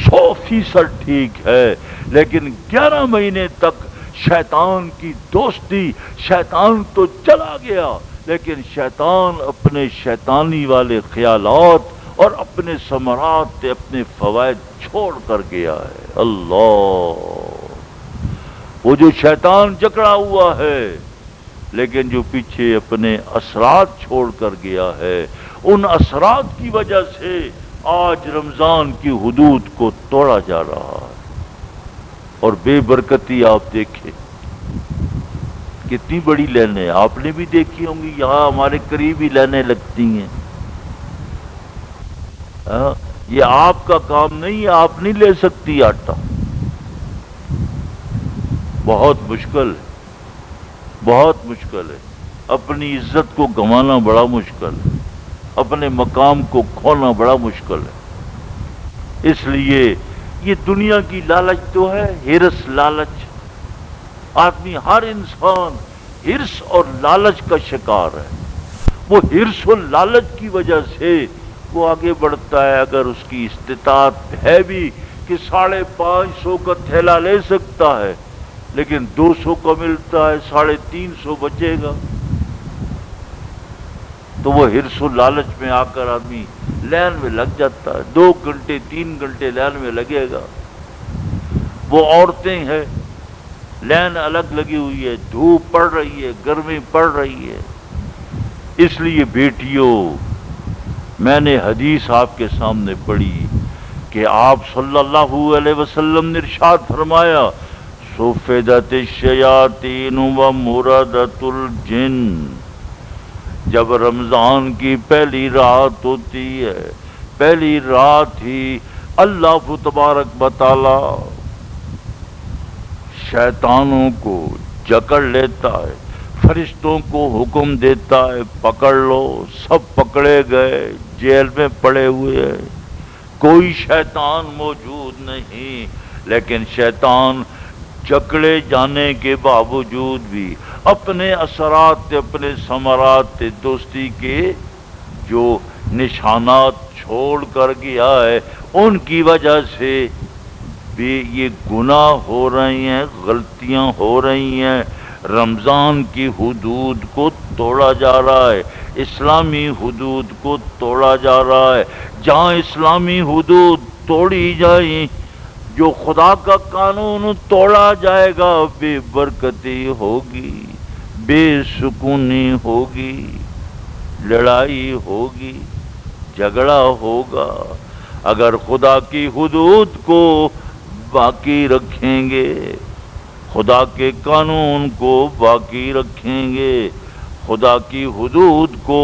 S1: 100% ٹھیک ہے، لیکن 11 مہینے تک شیطان کی دوستی، شیطان تو چلا گیا لیکن شیطان اپنے شیطانی والے خیالات اور اپنے ثمرات، اپنے فوائد چھوڑ کر گیا ہے۔ اللہ، وہ جو شیطان جکڑا ہوا ہے لیکن جو پیچھے اپنے اثرات چھوڑ کر گیا ہے، ان اثرات کی وجہ سے آج رمضان کی حدود کو توڑا جا رہا ہے۔ اور بے برکتی آپ دیکھیں کتنی بڑی لائنیں آپ نے بھی دیکھی ہوں گی، یہاں ہمارے قریب ہی لائنیں لگتی ہیں۔ یہ آپ کا کام نہیں ہے، آپ نہیں لے سکتی آٹا، بہت مشکل ہے، بہت مشکل ہے۔ اپنی عزت کو گنوانا بڑا مشکل ہے، اپنے مقام کو کھونا بڑا مشکل ہے۔ اس لیے یہ دنیا کی لالچ تو ہے، ہرس لالچ، آدمی، ہر انسان ہرس اور لالچ کا شکار ہے۔ وہ ہرس اور لالچ کی وجہ سے وہ آگے بڑھتا ہے۔ اگر اس کی استطاعت ہے بھی کہ 550 کا تھیلا لے سکتا ہے لیکن 200 کا ملتا ہے، 350 بچے گا، تو وہ ہرس و لالچ میں آ کر آدمی لائن میں لگ جاتا ہے، 2 گھنٹے 3 گھنٹے لائن میں لگے گا۔ وہ عورتیں ہیں، لائن الگ لگی ہوئی ہے، دھوپ پڑ رہی ہے، گرمی پڑ رہی ہے۔ اس لیے بیٹیوں، میں نے حدیث آپ کے سامنے پڑھی کہ آپ صلی اللہ علیہ وسلم نے ارشاد فرمایا صفدت الشیاطین ومردت الجن، جب رمضان کی پہلی رات ہوتی ہے، پہلی رات ہی اللہ تبارک و تعالی شیطانوں کو جکڑ لیتا ہے، فرشتوں کو حکم دیتا ہے پکڑ لو، سب پکڑے گئے، جیل میں پڑے ہوئے ہیں، کوئی شیطان موجود نہیں، لیکن شیطان جکڑے جانے کے باوجود بھی اپنے اثرات، اپنے ثمرات دوستی کے جو نشانات چھوڑ کر گیا ہے، ان کی وجہ سے بھی یہ گناہ ہو رہے ہیں، غلطیاں ہو رہی ہیں، رمضان کی حدود کو توڑا جا رہا ہے۔ اسلامی حدود کو توڑا جا رہا ہے۔ جہاں اسلامی حدود توڑی جائیں، جو خدا کا قانون توڑا جائے گا، بے برکتی ہوگی، بے سکونی ہوگی، لڑائی ہوگی، جھگڑا ہوگا۔ اگر خدا کی حدود کو باقی رکھیں گے، خدا کے قانون کو باقی رکھیں گے، خدا کی حدود کو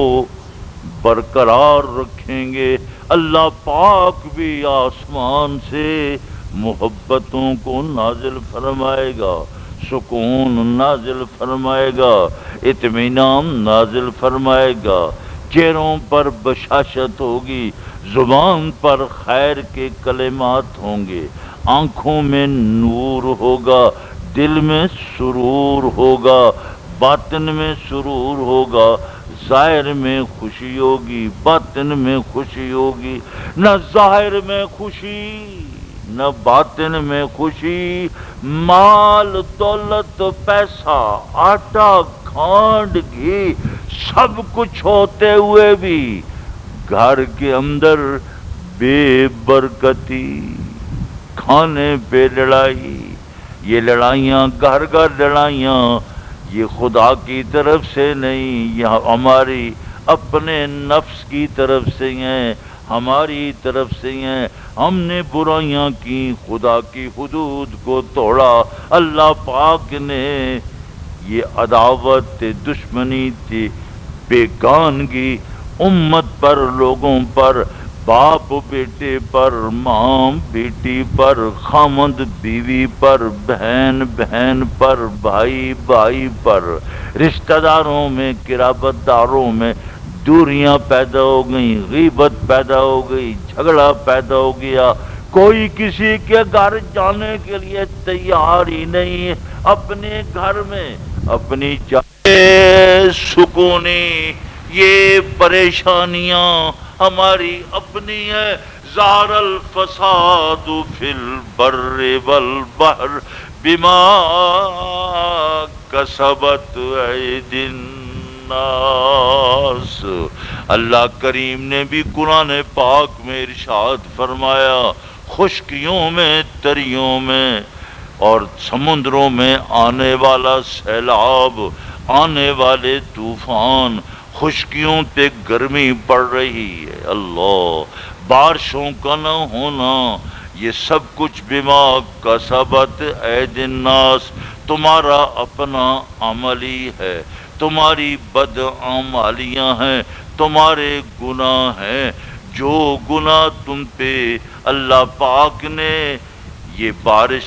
S1: برقرار رکھیں گے، اللہ پاک بھی آسمان سے محبتوں کو نازل فرمائے گا، سکون نازل فرمائے گا، اطمینان نازل فرمائے گا، چہروں پر بشاشت ہوگی، زبان پر خیر کے کلمات ہوں گے، آنکھوں میں نور ہوگا، دل میں سرور ہوگا، باطن میں سرور ہوگا، ظاہر میں خوشی ہوگی، باطن میں خوشی ہوگی، نہ ظاہر میں خوشی نہ باطن میں خوشی، مال دولت پیسہ آٹا کھانڈ گھی سب کچھ ہوتے ہوئے بھی گھر کے اندر بے برکتی، کھانے پہ لڑائی، یہ لڑائیاں گھر گھر لڑائیاں یہ خدا کی طرف سے نہیں، یہ ہماری اپنے نفس کی طرف سے ہیں، ہماری طرف سے ہیں۔ ہم نے برائیاں کی، خدا کی حدود کو توڑا، اللہ پاک نے یہ عداوت دشمنی تھی، بیگانگی امت پر، لوگوں پر، باپ بیٹے پر، ماں بیٹی پر، خامند بیوی پر، بہن بہن پر، بھائی بھائی پر، رشتہ داروں میں، قرابت داروں میں دوریاں پیدا ہو گئیں، غیبت پیدا ہو گئی، جھگڑا پیدا ہو گیا، کوئی کسی کے گھر جانے کے لیے تیار ہی نہیں ہے، اپنے گھر میں اپنی سکونی، یہ پریشانیاں ہماری اپنی ہیں۔ ظہر الفساد فی البر والبحر بما کسبت ایدی الناس۔ اللہ کریم نے بھی قرآن پاک میں ارشاد فرمایا، خشکیوں میں، تریوں میں اور سمندروں میں آنے والا سیلاب، آنے والے طوفان، خشکیوں پہ گرمی پڑ رہی ہے، اللہ، بارشوں کا نہ ہونا، یہ سب کچھ بما کسبت ایدی الناس، تمہارا اپنا عمل ہی ہے، تمہاری بدعمالیاں ہیں، تمہارے گناہ ہیں، جو گناہ تم پہ اللہ پاک نے یہ بارش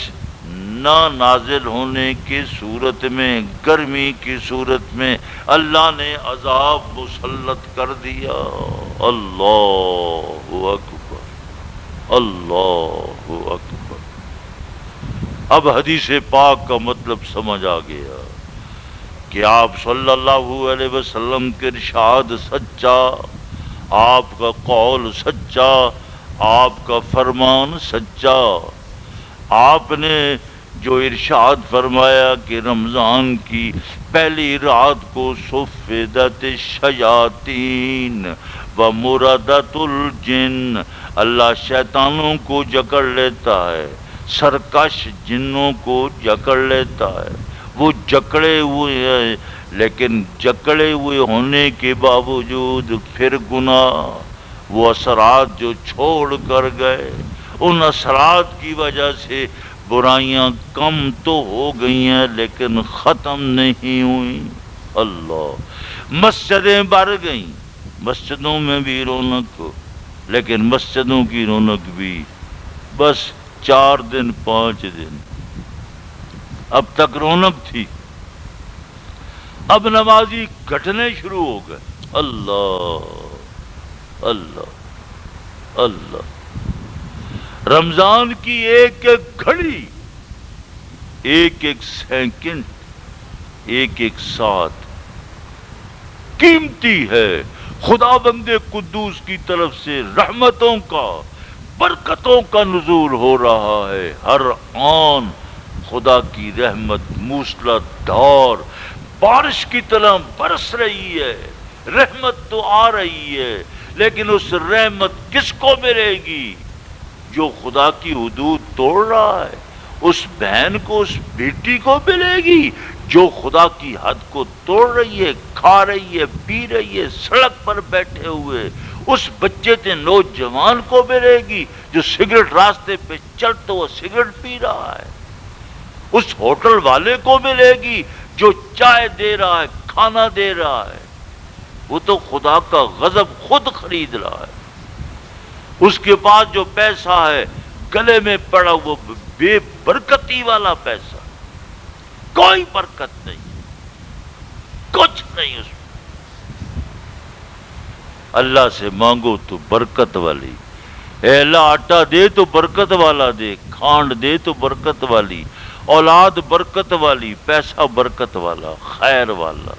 S1: نہ نازل ہونے کی صورت میں، گرمی کی صورت میں اللہ نے عذاب مسلط کر دیا۔ اللہ اکبر، اللہ اکبر۔ اب حدیث پاک کا مطلب سمجھ آ گیا کہ آپ صلی اللہ علیہ وسلم کے ارشاد سچا، آپ کا قول سچا، آپ کا فرمان سچا۔ آپ نے جو ارشاد فرمایا کہ رمضان کی پہلی رات کو صفدت الشیاطین ومردت الجن، اللہ شیطانوں کو جکڑ لیتا ہے، سرکش جنوں کو جکڑ لیتا ہے، وہ جکڑے ہوئے ہیں، لیکن جکڑے ہوئے ہونے کے باوجود پھر گناہ، وہ اثرات جو چھوڑ کر گئے، ان اثرات کی وجہ سے برائیاں کم تو ہو گئی ہیں لیکن ختم نہیں ہوئیں۔ اللہ، مسجدیں بھر گئیں، مسجدوں میں بھی رونق، لیکن مسجدوں کی رونق بھی بس 4 دن 5 دن، اب تک رونق تھی، اب نمازی گھٹنے شروع ہو گئے۔ اللہ اللہ اللہ، رمضان کی ایک ایک گھڑی، ایک ایک سیکنڈ، ایک ایک ساتھ قیمتی ہے۔ خدا بند قدوس کی طرف سے رحمتوں کا، برکتوں کا نزول ہو رہا ہے، ہر آن خدا کی رحمت موسلا دھار بارش کی طرح برس رہی ہے، رحمت تو آ رہی ہے، لیکن اس رحمت کس کو ملے گی؟ جو خدا کی حدود توڑ رہا ہے، اس بہن کو، اس بیٹی کو ملے گی جو خدا کی حد کو توڑ رہی ہے، کھا رہی ہے، پی رہی ہے، سڑک پر بیٹھے ہوئے اس بچے سے نوجوان کو ملے گی جو سگریٹ راستے پہ چلتے ہوئے سگریٹ پی رہا ہے، اس ہوٹل والے کو ملے گی جو چائے دے رہا ہے، کھانا دے رہا ہے، وہ تو خدا کا غضب خود خرید رہا ہے۔ اس کے پاس جو پیسہ ہے گلے میں پڑا وہ بے برکتی والا پیسہ، کوئی برکت نہیں، کچھ نہیں اس میں۔ اللہ سے مانگو تو برکت والی، اے اللہ آٹا دے تو برکت والا دے، کھانڈ دے تو برکت والی، اولاد برکت والی، پیسہ برکت والا، خیر والا،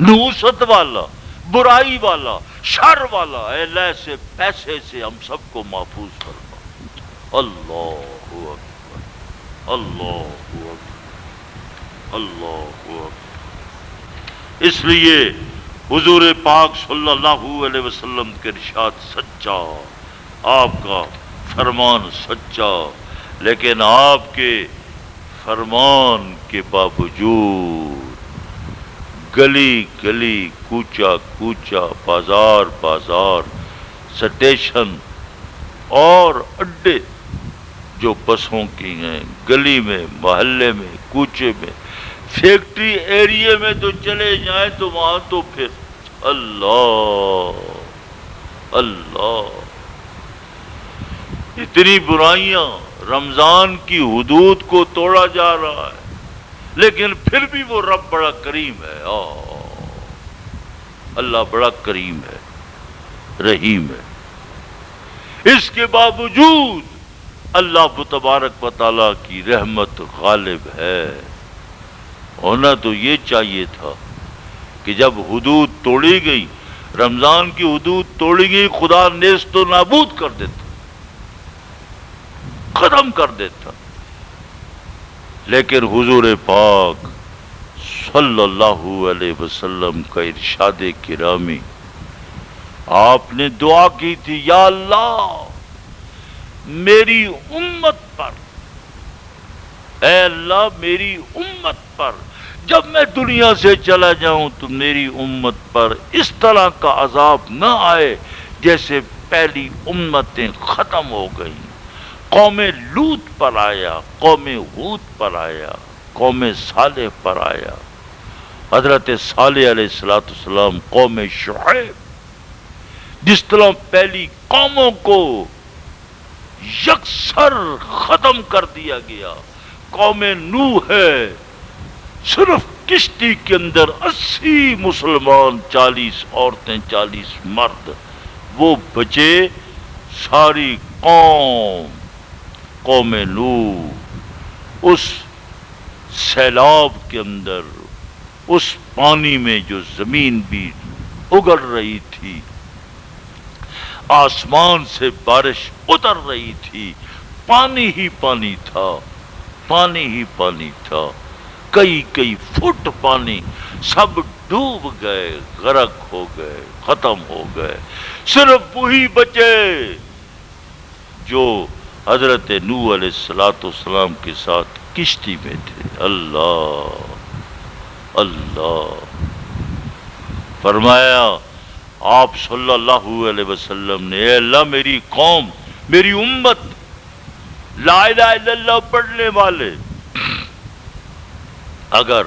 S1: نحوست والا، برائی والا، شر والا، اے اللہ سے پیسے سے ہم سب کو محفوظ فرما۔ اللہ اکبر، اللہ اکبر، اللہ اکبر۔ اس لیے حضور پاک صلی اللہ علیہ وسلم کے ارشاد سچا، آپ کا فرمان سچا، لیکن آپ کے فرمان کے باوجود گلی گلی، کوچا کوچا، بازار بازار، سٹیشن اور اڈے جو بسوں کی ہیں، گلی میں، محلے میں، کوچے میں، فیکٹری ایریے میں تو چلے جائیں تو وہاں تو پھر اللہ اللہ، اتنی برائیاں، رمضان کی حدود کو توڑا جا رہا ہے، لیکن پھر بھی وہ رب بڑا کریم ہے، اللہ بڑا کریم ہے، رحیم ہے۔ اس کے باوجود اللہ تبارک و تعالیٰ کی رحمت غالب ہے۔ ہونا تو یہ چاہیے تھا کہ جب حدود توڑی گئی، رمضان کی حدود توڑی گئی، خدا نیست و نابود کر دیتا، ختم کر دیتا، لیکن حضور پاک صلی اللہ علیہ وسلم کا ارشاد گرامی، آپ نے دعا کی تھی، یا اللہ میری امت پر، اے اللہ میری امت پر جب میں دنیا سے چلا جاؤں تو میری امت پر اس طرح کا عذاب نہ آئے جیسے پہلی امتیں ختم ہو گئیں۔ قوم لوط پر آیا، قوم ہود پر آیا، قوم صالح پر آیا، حضرت صالح علیہ السلام، قوم شعیب، جس طرح پہلی قوموں کو یکسر ختم کر دیا گیا۔ قوم نوح ہے، صرف کشتی کے اندر 80 مسلمان، 40 عورتیں، 40 مرد، وہ بچے، ساری قوم نوح اس سیلاب کے اندر، اس پانی میں جو زمین بھی اگل رہی تھی، آسمان سے بارش اتر رہی تھی، پانی ہی پانی تھا، پانی ہی پانی تھا، کئی فٹ پانی، سب ڈوب گئے، غرق ہو گئے، ختم ہو گئے، صرف وہی بچے جو حضرت نوح علیہ السلام کے ساتھ کشتی میں تھے۔ اللہ اللہ، فرمایا آپ صلی اللہ علیہ وسلم نے، اے اللہ میری قوم، میری امت، لا الہ الا اللہ پڑھنے والے اگر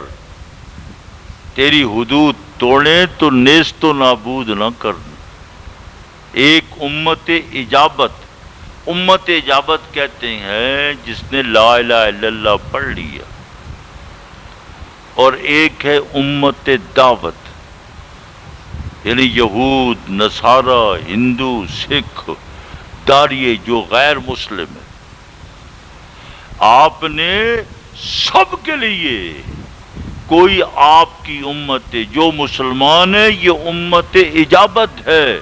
S1: تیری حدود توڑیں تو نیست و نابود نہ کرنا۔ ایک امت اجابت، امت اجابت کہتے ہیں جس نے لا الہ الا اللہ پڑھ لیا، اور ایک ہے امت دعوت، یعنی یہود، نصارہ، ہندو، سکھ، داریے جو غیر مسلم ہے، آپ نے سب کے لیے، کوئی آپ کی امت جو مسلمان ہے، یہ امت اجابت ہے،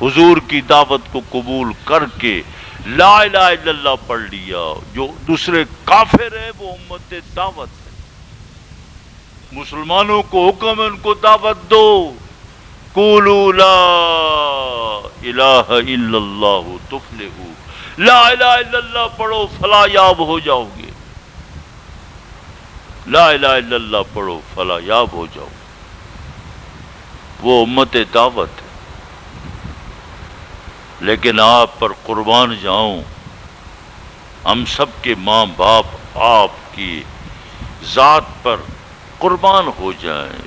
S1: حضور کی دعوت کو قبول کر کے لا الہ الا اللہ پڑھ لیا۔ جو دوسرے کافر ہے وہ امت دعوت ہے، مسلمانوں کو حکم ہے ان کو دعوت دو، قولوا لا الہ الا اللہ تفلحوا، لا الہ الا اللہ پڑھو فلاح یاب ہو جاؤ گے، لا الہ الا اللہ پڑھو فلاح یاب ہو جاؤ۔ وہ امت دعوت ہے، لیکن آپ پر قربان جاؤں، ہم سب کے ماں باپ آپ کی ذات پر قربان ہو جائیں۔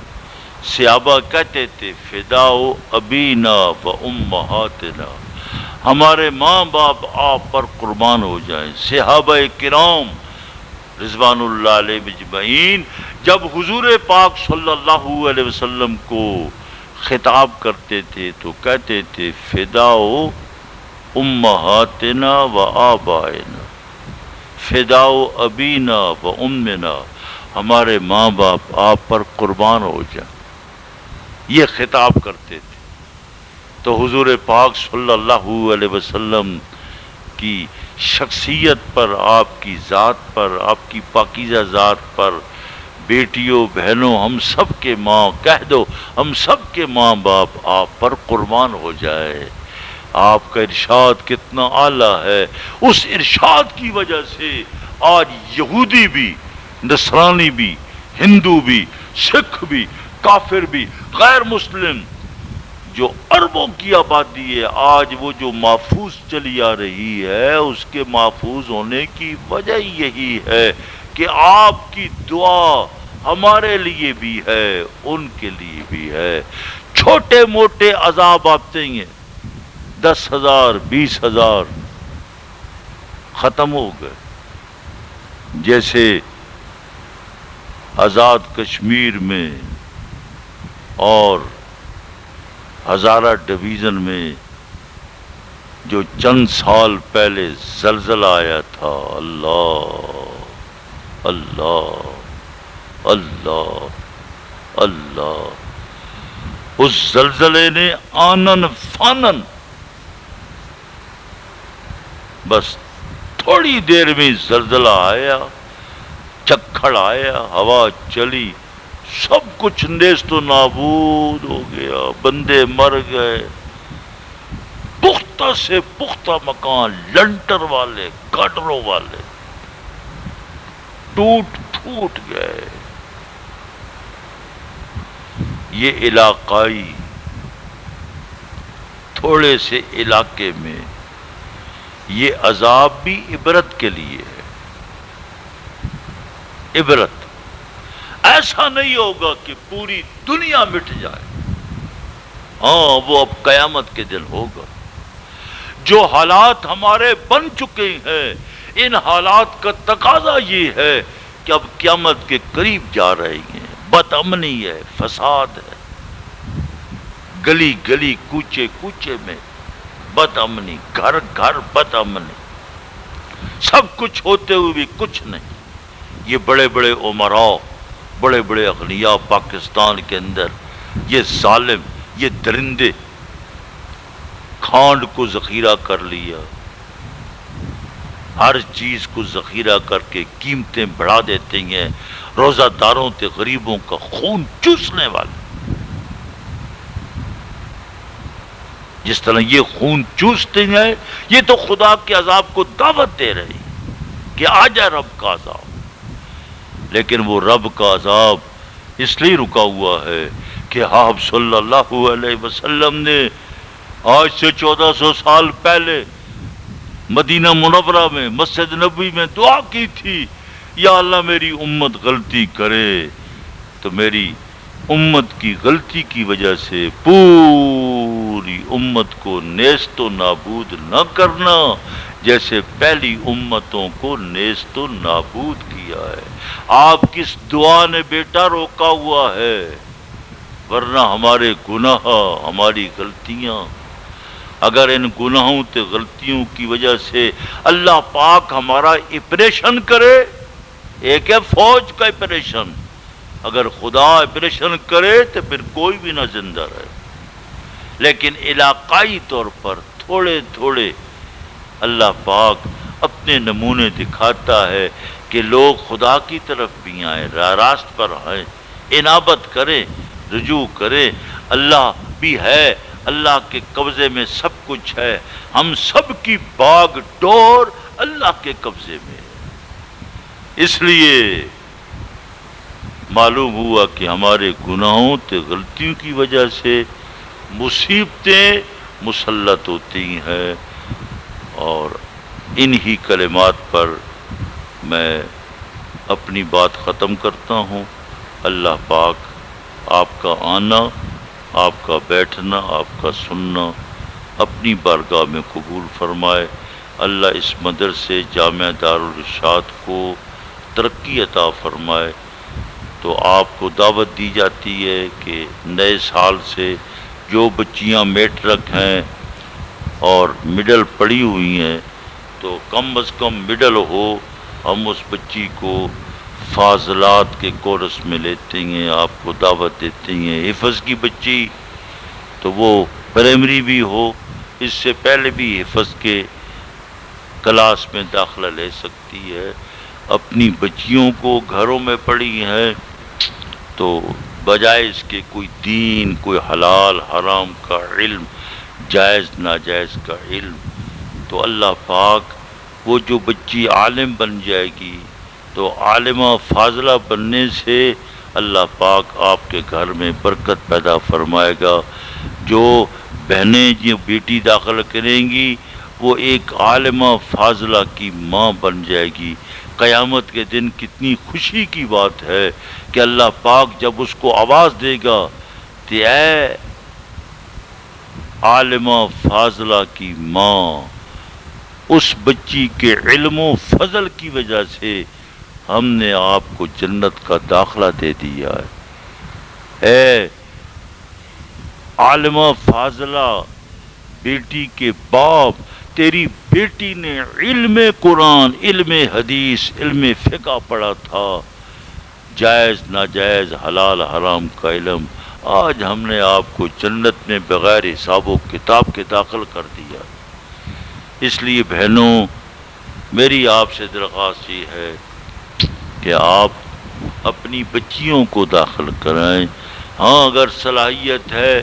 S1: صحابہ کہتے تھے فداؤ ابینا و امہاتنا، ہمارے ماں باپ آپ پر قربان ہو جائیں۔ صحابہ کرام رضوان اللہ علیہ مجمعین جب حضور پاک صلی اللہ علیہ وسلم کو خطاب کرتے تھے تو کہتے تھے فداؤ امہاتنا و آبائنا، فداؤ ابینا و امنا، ہمارے ماں باپ آپ پر قربان ہو جائیں، یہ خطاب کرتے تھے۔ تو حضور پاک صلی اللہ علیہ وسلم کی شخصیت پر، آپ کی ذات پر، آپ کی پاکیزہ ذات پر، بیٹیوں بہنوں ہم سب کے ماں کہہ دو، ہم سب کے ماں باپ آپ پر قربان ہو جائے۔ آپ کا ارشاد کتنا اعلیٰ ہے، اس ارشاد کی وجہ سے آج یہودی بھی، نصرانی بھی، ہندو بھی، سکھ بھی، کافر بھی، غیر مسلم، جو اربوں کی آبادی ہے، آج وہ جو محفوظ چلی آ رہی ہے، اس کے محفوظ ہونے کی وجہ یہی ہے کہ آپ کی دعا ہمارے لیے بھی ہے، ان کے لیے بھی ہے۔ چھوٹے موٹے عذاب آتے ہیں، 10,000 20,000 ختم ہو گئے، جیسے آزاد کشمیر میں اور ہزارہ ڈویژن میں جو چند سال پہلے زلزلہ آیا تھا، اللہ اللہ اللہ اللہ، اس زلزلے نے آنن فانن بس تھوڑی دیر میں زلزلہ آیا، چکھڑ آیا، ہوا چلی، سب کچھ نیست و نابود ہو گیا، بندے مر گئے۔ پختہ سے پختہ مکان، لنٹر والے، گاٹروں والے ٹوٹ پھوٹ گئے۔ یہ علاقائی تھوڑے سے علاقے میں یہ عذاب بھی عبرت کے لیے ہے، عبرت۔ ایسا نہیں ہوگا کہ پوری دنیا مٹ جائے، ہاں وہ اب قیامت کے دن ہوگا۔ جو حالات ہمارے بن چکے ہیں، ان حالات کا تقاضا یہ ہے کہ اب قیامت کے قریب جا رہے ہیں، بد امنی ہے، فساد ہے، گلی گلی کوچے کوچے میں بد امنی، گھر گھر بد امنی، سب کچھ ہوتے ہوئے بھی کچھ نہیں۔ یہ بڑے بڑے امراء، بڑے بڑے اغنیاء پاکستان کے اندر، یہ ظالم، یہ درندے کھانڈ کو ذخیرہ کر لیا، ہر چیز کو ذخیرہ کر کے قیمتیں بڑھا دیتے ہیں، روزہ داروں تے غریبوں کا خون چوسنے والے۔ جس طرح یہ خون چوستے ہیں، یہ تو خدا کے عذاب کو دعوت دے رہے ہیں کہ آ جائے رب کا عذاب، لیکن وہ رب کا عذاب اس لیے رکا ہوا ہے کہ آپ صلی اللہ علیہ وسلم نے آج سے 1400 سال پہلے مدینہ منورہ میں مسجد نبوی میں دعا کی تھی، یا اللہ میری امت غلطی کرے تو میری امت کی غلطی کی وجہ سے پوری امت کو نیست و نابود نہ کرنا، جیسے پہلی امتوں کو نیست و نابود کیا ہے۔ آپ کس دعا نے بیٹا روکا ہوا ہے؟ ورنہ ہمارے گناہ، ہماری غلطیاں، اگر ان گناہوں تے غلطیوں کی وجہ سے اللہ پاک ہمارا آپریشن کرے، ایک ہے فوج کا آپریشن، اگر خدا آپریشن کرے تو پھر کوئی بھی نہ زندہ رہے، لیکن علاقائی طور پر تھوڑے تھوڑے اللہ پاک اپنے نمونے دکھاتا ہے کہ لوگ خدا کی طرف بھی آئیں، راست پر آئیں، انابت کریں، رجوع کریں۔ اللہ بھی ہے، اللہ کے قبضے میں سب کچھ ہے، ہم سب کی باغ ڈور اللہ کے قبضے میں ہے۔ اس لیے معلوم ہوا کہ ہمارے گناہوں تے غلطیوں کی وجہ سے مصیبتیں مسلط ہوتی ہیں، اور انہی کلمات پر میں اپنی بات ختم کرتا ہوں۔ اللہ پاک آپ کا آنا، آپ کا بیٹھنا، آپ کا سننا اپنی بارگاہ میں قبول فرمائے۔ اللہ اس مدرسے جامعہ دارالارشاد کو ترقی عطا فرمائے۔ تو آپ کو دعوت دی جاتی ہے کہ نئے سال سے جو بچیاں میٹرک ہیں اور مڈل پڑھی ہوئی ہیں تو کم از کم مڈل ہو، ہم اس بچی کو فاضلات کے کورس میں لیتے ہیں، آپ کو دعوت دیتے ہیں۔ حفظ کی بچی تو وہ پرائمری بھی ہو، اس سے پہلے بھی حفظ کے کلاس میں داخلہ لے سکتی ہے۔ اپنی بچیوں کو گھروں میں پڑھی ہیں تو بجائے اس کے کوئی دین، کوئی حلال حرام کا علم، جائز ناجائز کا علم، تو اللہ پاک وہ جو بچی عالم بن جائے گی تو عالمہ فاضلہ بننے سے اللہ پاک آپ کے گھر میں برکت پیدا فرمائے گا۔ جو بہنیں جو بیٹی داخل کریں گی وہ ایک عالمہ فاضلہ کی ماں بن جائے گی۔ قیامت کے دن کتنی خوشی کی بات ہے کہ اللہ پاک جب اس کو آواز دے گا کہ اے عالمہ فاضلہ کی ماں، اس بچی کے علم و فضل کی وجہ سے ہم نے آپ کو جنت کا داخلہ دے دیا ہے۔ اے عالمہ فاضلہ بیٹی کے باپ، تیری بیٹی نے علم قرآن، علم حدیث، علم فقہ پڑھا تھا، جائز ناجائز حلال حرام کا علم، آج ہم نے آپ کو جنت میں بغیر حساب و کتاب کے داخل کر دیا۔ اس لیے بہنوں، میری آپ سے درخواست یہ ہے کہ آپ اپنی بچیوں کو داخل کرائیں۔ ہاں اگر صلاحیت ہے،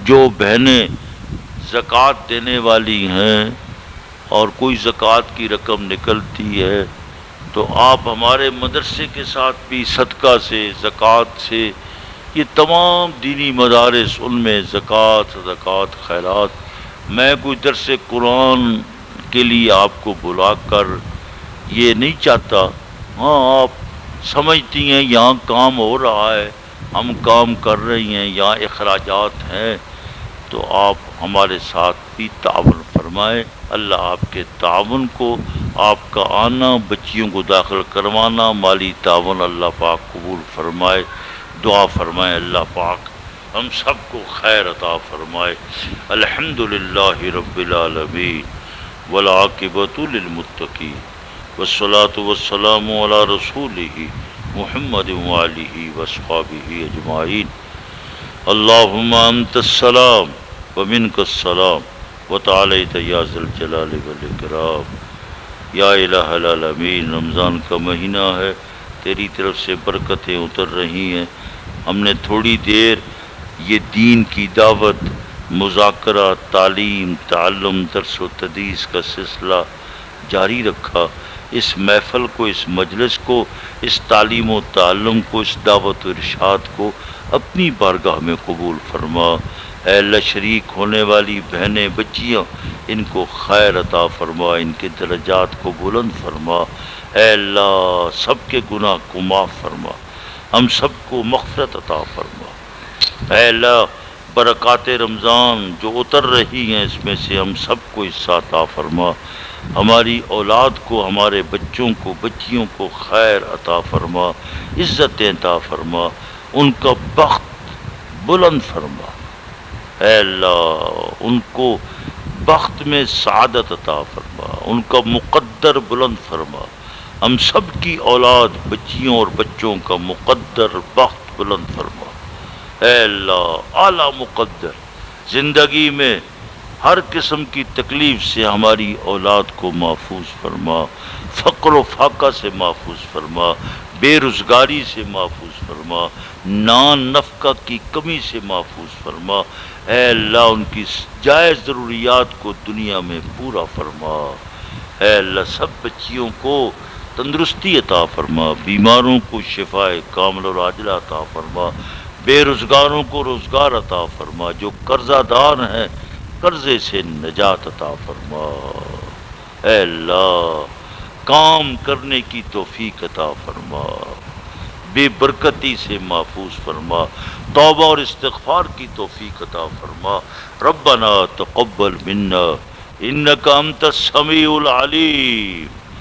S1: جو بہنیں زکوٰۃ دینے والی ہیں اور کوئی زکوٰۃ کی رقم نکلتی ہے تو آپ ہمارے مدرسے کے ساتھ بھی صدقہ سے، زکوٰۃ سے، یہ تمام دینی مدارس ان میں زکوٰۃ، صدقات، خیرات، میں کوئی درس قرآن کے لیے آپ کو بلا کر یہ نہیں چاہتا۔ ہاں آپ سمجھتی ہیں یہاں کام ہو رہا ہے، ہم کام کر رہی ہیں، یہاں اخراجات ہیں، تو آپ ہمارے ساتھ بھی تعاون فرمائیں۔ اللہ آپ کے تعاون کو، آپ کا آنا، بچیوں کو داخل کروانا، مالی تعاون اللہ پاک قبول فرمائے۔ دعا فرمائے اللہ پاک ہم سب کو خیر عطا فرمائے۔ الحمدللہ رب العالمین والعاقبۃ للمتقین والصلاة والسلام علی رسولہ محمد وآلہ واصحابہ اجمعین۔ اللہم انت السلام ومنک السلام وتعالیت یا ذا الجلال والاکرام۔ یا الہ العالمین، رمضان کا مہینہ ہے، تیری طرف سے برکتیں اتر رہی ہیں۔ ہم نے تھوڑی دیر یہ دین کی دعوت، مذاکرہ، تعلیم، تعلم، درس و تدریس کا سلسلہ جاری رکھا۔ اس محفل کو، اس مجلس کو، اس تعلیم و تعلم کو، اس دعوت و ارشاد کو اپنی بارگاہ میں قبول فرما۔ اے اللہ، شریک ہونے والی بہنیں، بچیاں، ان کو خیر عطا فرما، ان کے درجات کو بلند فرما۔ اے اللہ، سب کے گناہ کو معاف فرما، ہم سب کو مغفرت عطا فرما۔ اے اللہ، برکات رمضان جو اتر رہی ہیں اس میں سے ہم سب کو حصہ عطا فرما۔ ہماری اولاد کو، ہمارے بچوں کو، بچیوں کو خیر عطا فرما، عزتیں عطا فرما، ان کا بخت بلند فرما۔ اے اللہ، ان کو بخت میں سعادت عطا فرما، ان کا مقدر بلند فرما۔ ہم سب کی اولاد، بچیوں اور بچوں کا مقدر بخت بلند فرما۔ اے اللہ، اعلیٰ مقدر، زندگی میں ہر قسم کی تکلیف سے ہماری اولاد کو محفوظ فرما، فقر و فاقہ سے محفوظ فرما، بے روزگاری سے محفوظ فرما، نان نفقہ کی کمی سے محفوظ فرما، اے اللہ ان کی جائز ضروریات کو دنیا میں پورا فرما، اے اللہ سب بچیوں کو تندرستی عطا فرما، بیماروں کو شفاء کامل اور عاجلہ عطا فرما، بے روزگاروں کو روزگار عطا فرما، جو قرضہ دار ہیں قرضے سے نجات عطا فرما، اے اللہ کام کرنے کی توفیق عطا فرما، بے برکتی سے محفوظ فرما، توبہ اور استغفار کی توفیق عطا فرما، ربنا تقبل منا انک انت السمیع العلیم۔